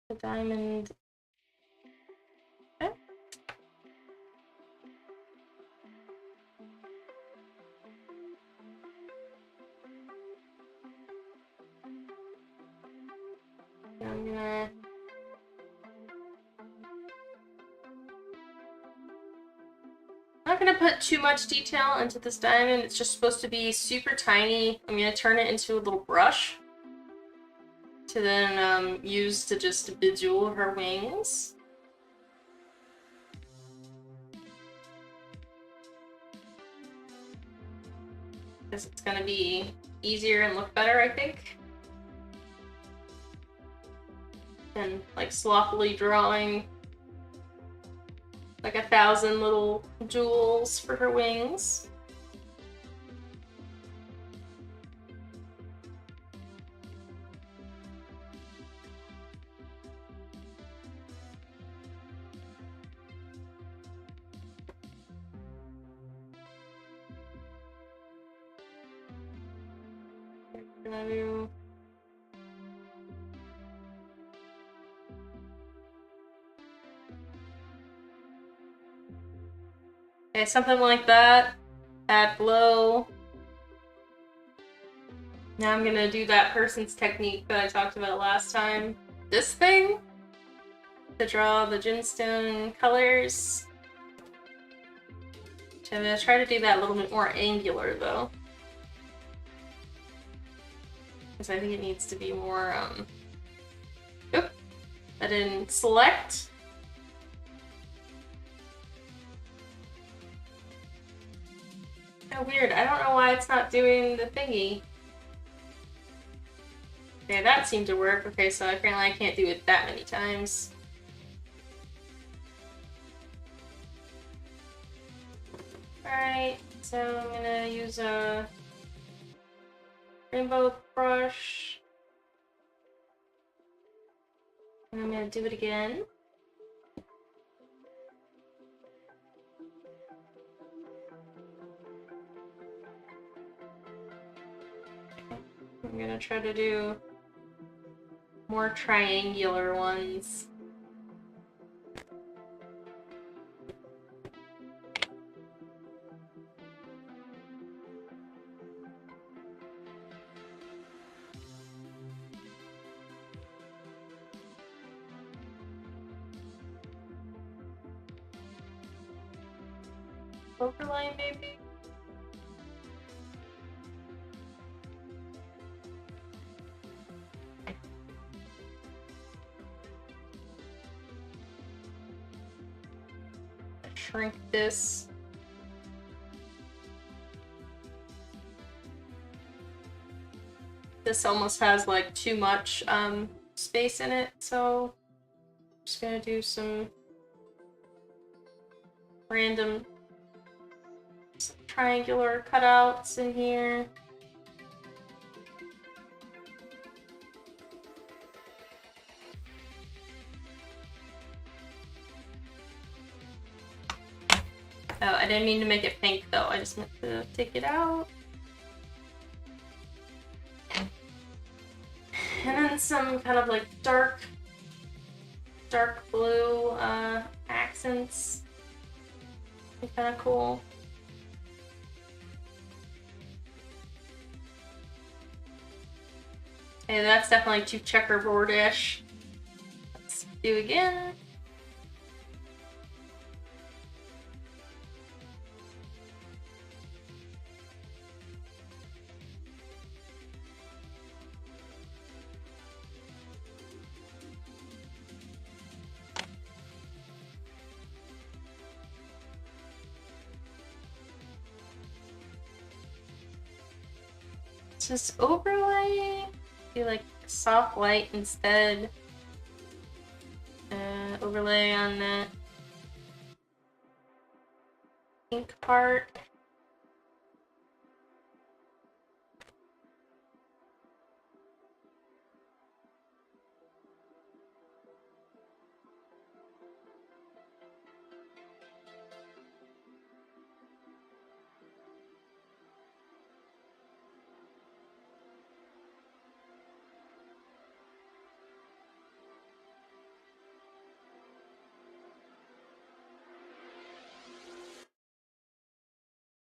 the diamond. Okay. I'm gonna I'm not gonna put too much detail into this diamond. It's just supposed to be super tiny. I'm gonna turn it into a little brush to then use to just bejewel her wings. Because it's gonna be easier and look better, I think. And like sloppily drawing like 1,000 little jewels for her wings. Gonna do okay, something like that. Add glow. Now I'm gonna do that person's technique that I talked about last time. This thing to draw the gemstone colors. I'm gonna try to do that a little bit more angular though. Because I think it needs to be more, Oop! I didn't select. Oh, weird. I don't know why it's not doing the thingy. Okay, that seemed to work. Okay, so apparently I can't do it that many times. Alright, so I'm gonna use a rainbow brush. And I'm gonna do it again. I'm gonna try to do more triangular ones. Overlay, maybe? Shrink this. This almost has like too much space in it, so I'm just gonna do some random, try triangular cutouts in here. Oh, I didn't mean to make it pink though, I just meant to take it out. And then some kind of like dark blue accents. Kind of cool. Okay, that's definitely too checkerboard-ish. Let's do again. Just overlay, do like soft light instead. Overlay on that pink part.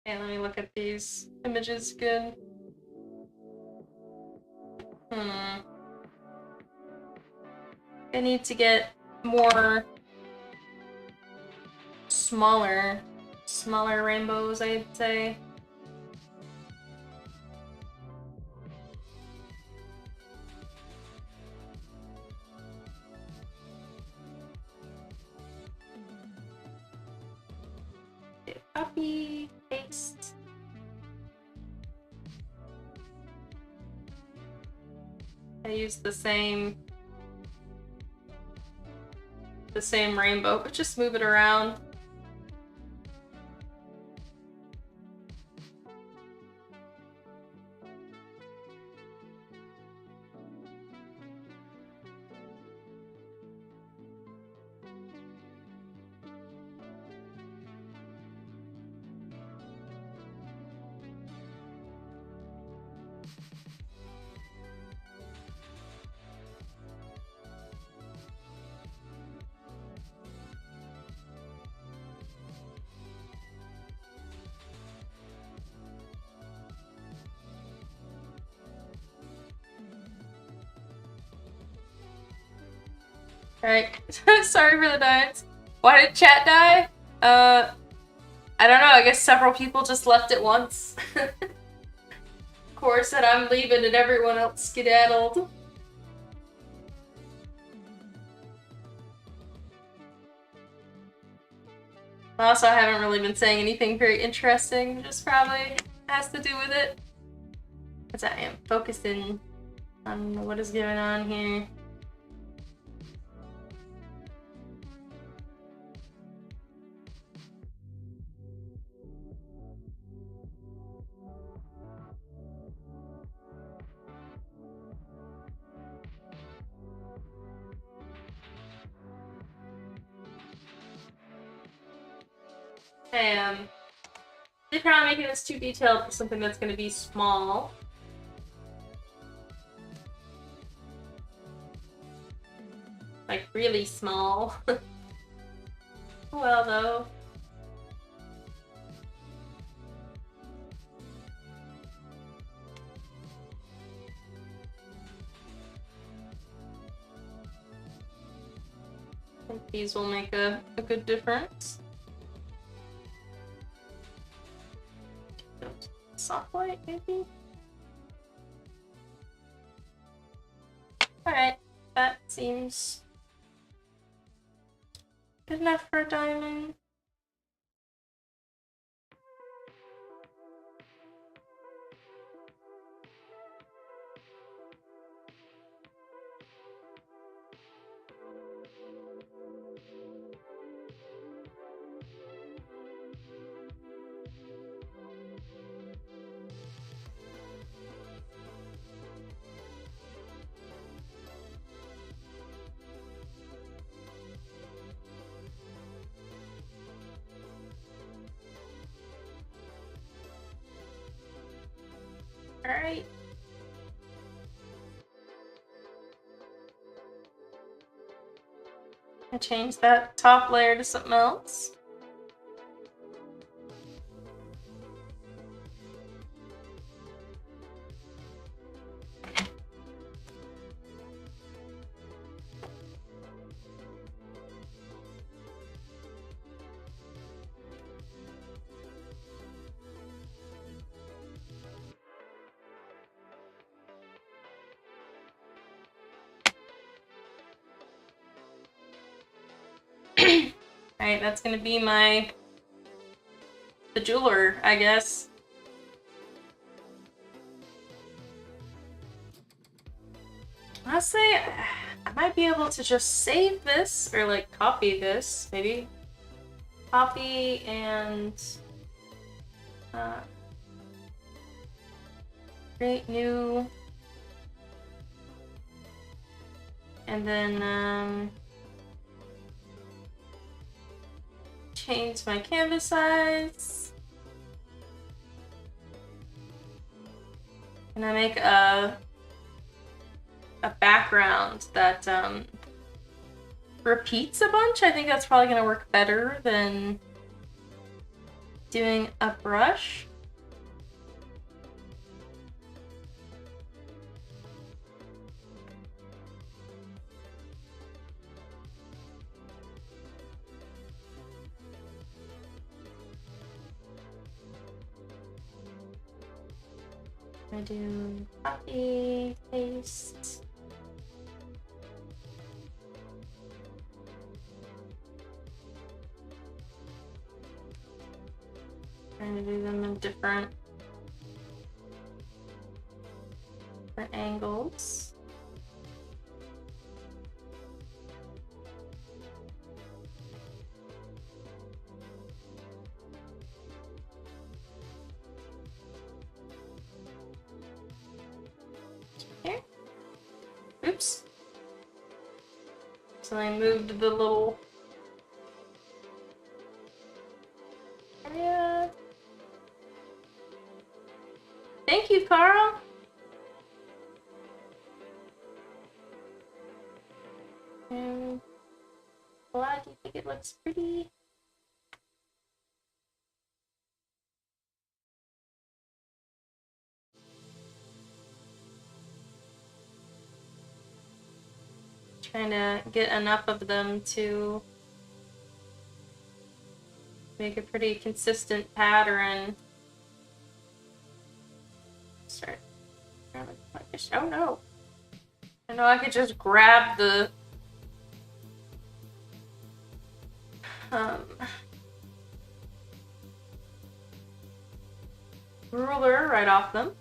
Okay, let me look at these images again. I need to get more smaller rainbows, I'd say. Okay, copy, paste. I use the same rainbow, but just move it around. Alright, sorry for the dance. Why did chat die? I don't know, I guess several people just left at once. Core said I'm leaving and everyone else skedaddled. Also, I haven't really been saying anything very interesting, just probably has to do with it. Because I am focusing on what is going on here. They're probably making this too detailed for something that's going to be small. Like, really small. Well, though. I think these will make a good difference. Soft light, maybe? Alright, that seems good enough for a diamond. Alright. I change that top layer to something else. Alright, that's gonna be the jeweler, I guess. Honestly, I might be able to just save this, or like copy this, maybe. Copy and create new, and then change my canvas size. And I make a background that repeats a bunch. I think that's probably gonna work better than doing a brush. I do copy, paste. Trying to do them in different angles. Here. Oops. So I moved the little area. Thank you, Carl. And glad you think it looks pretty. Trying to get enough of them to make a pretty consistent pattern. Start. Oh no! I know I could just grab the ruler right off them.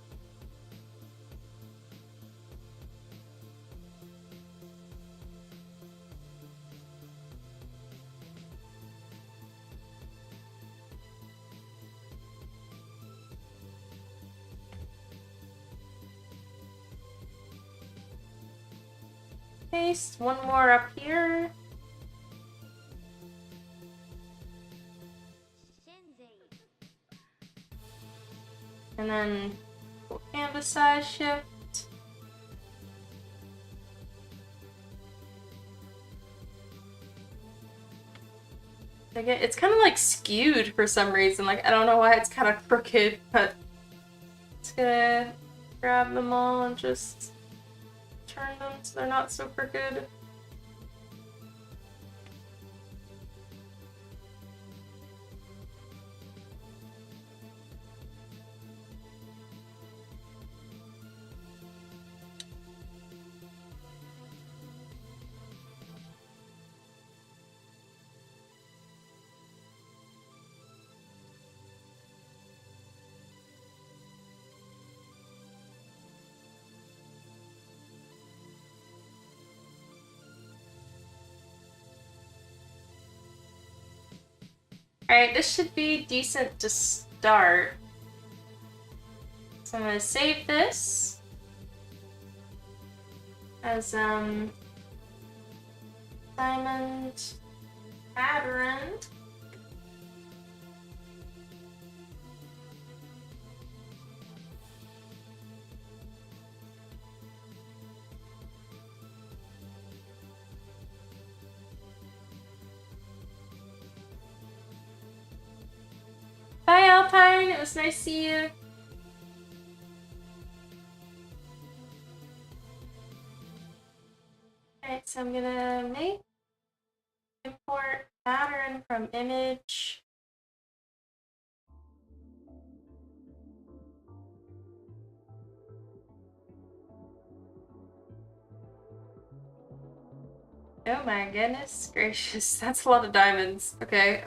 Paste one more up here. And then canvas size shift. It's kind of like skewed for some reason. Like, I don't know why it's kind of crooked, but just gonna grab them all and just turn them so they're not so crooked. Alright, this should be decent to start. So I'm gonna save this as diamond pattern. It's nice to see you. Alright, so I'm gonna make, import pattern from image. Oh my goodness gracious, that's a lot of diamonds. Okay,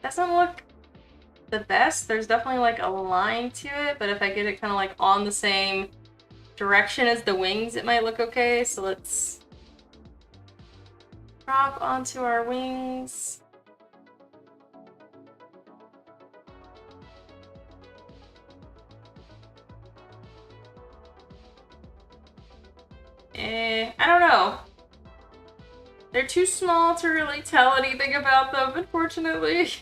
doesn't look the best. There's definitely like a line to it, but if I get it kind of like on the same direction as the wings, it might look okay. So let's drop onto our wings. I don't know. They're too small to really tell anything about them, unfortunately.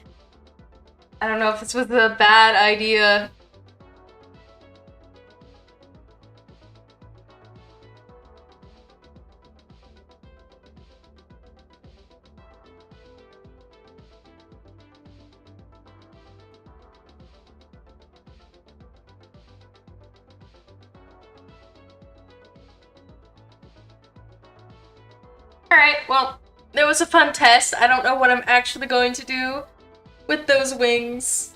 I don't know if this was a bad idea. Alright, well, it was a fun test. I don't know what I'm actually going to do with those wings.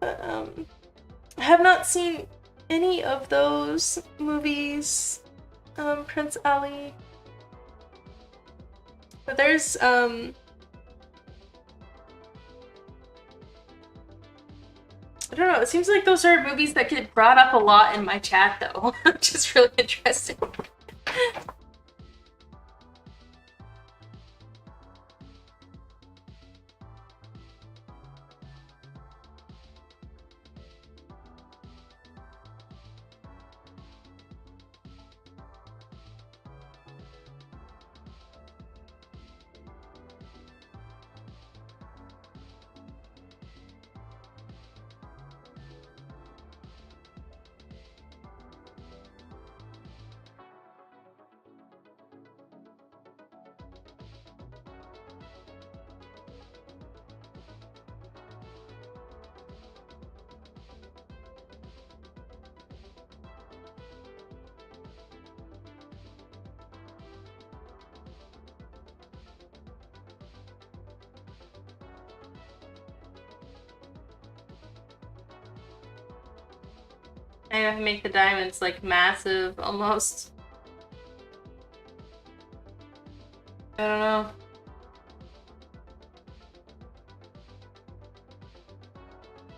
But, I have not seen any of those movies, Prince Ali. But there's, I don't know, it seems like those are movies that get brought up a lot in my chat, though, which is really interesting. I have to make the diamonds like massive almost. I don't know.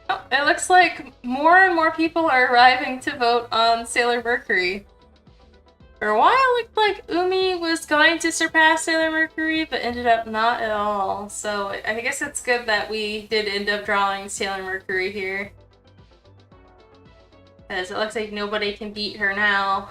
Oh, it looks like more and more people are arriving to vote on Sailor Mercury. For a while, it looked like Umi was going to surpass Sailor Mercury, but ended up not at all. So I guess it's good that we did end up drawing Sailor Mercury here. Because it looks like nobody can beat her now.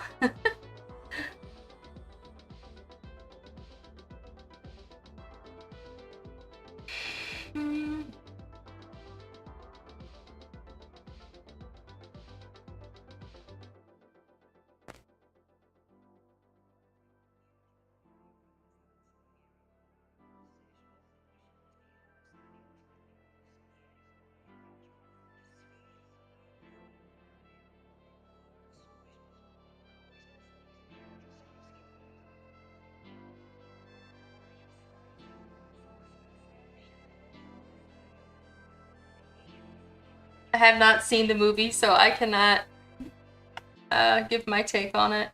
I have not seen the movie, so I cannot give my take on it.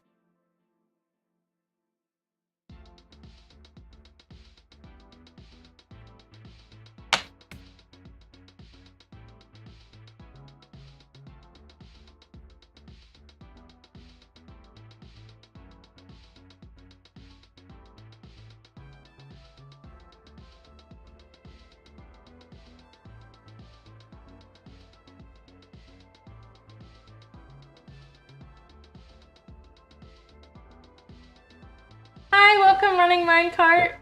Hi, welcome Running Minecart.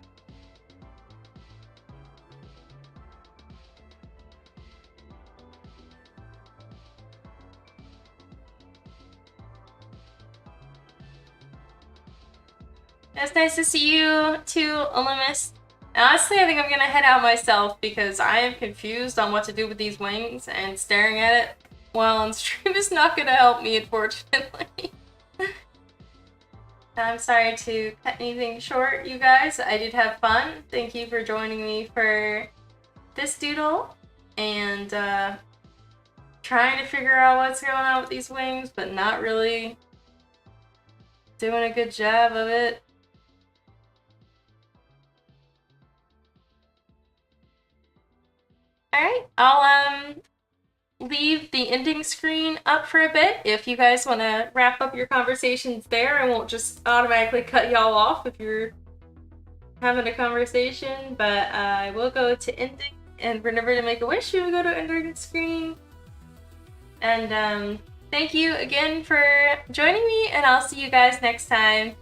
It's nice to see you too, Olympus. Honestly, I think I'm gonna head out myself because I am confused on what to do with these wings, and staring at it while on stream is not gonna help me, unfortunately. I'm sorry to cut anything short, you guys. I did have fun. Thank you for joining me for this doodle, and trying to figure out what's going on with these wings, but not really doing a good job of it. Alright, I'll leave the ending screen up for a bit. If you guys want to wrap up your conversations there, I won't just automatically cut y'all off if you're having a conversation, but I will go to ending, and remember to make a wish, you will go to ending screen. And thank you again for joining me, and I'll see you guys next time.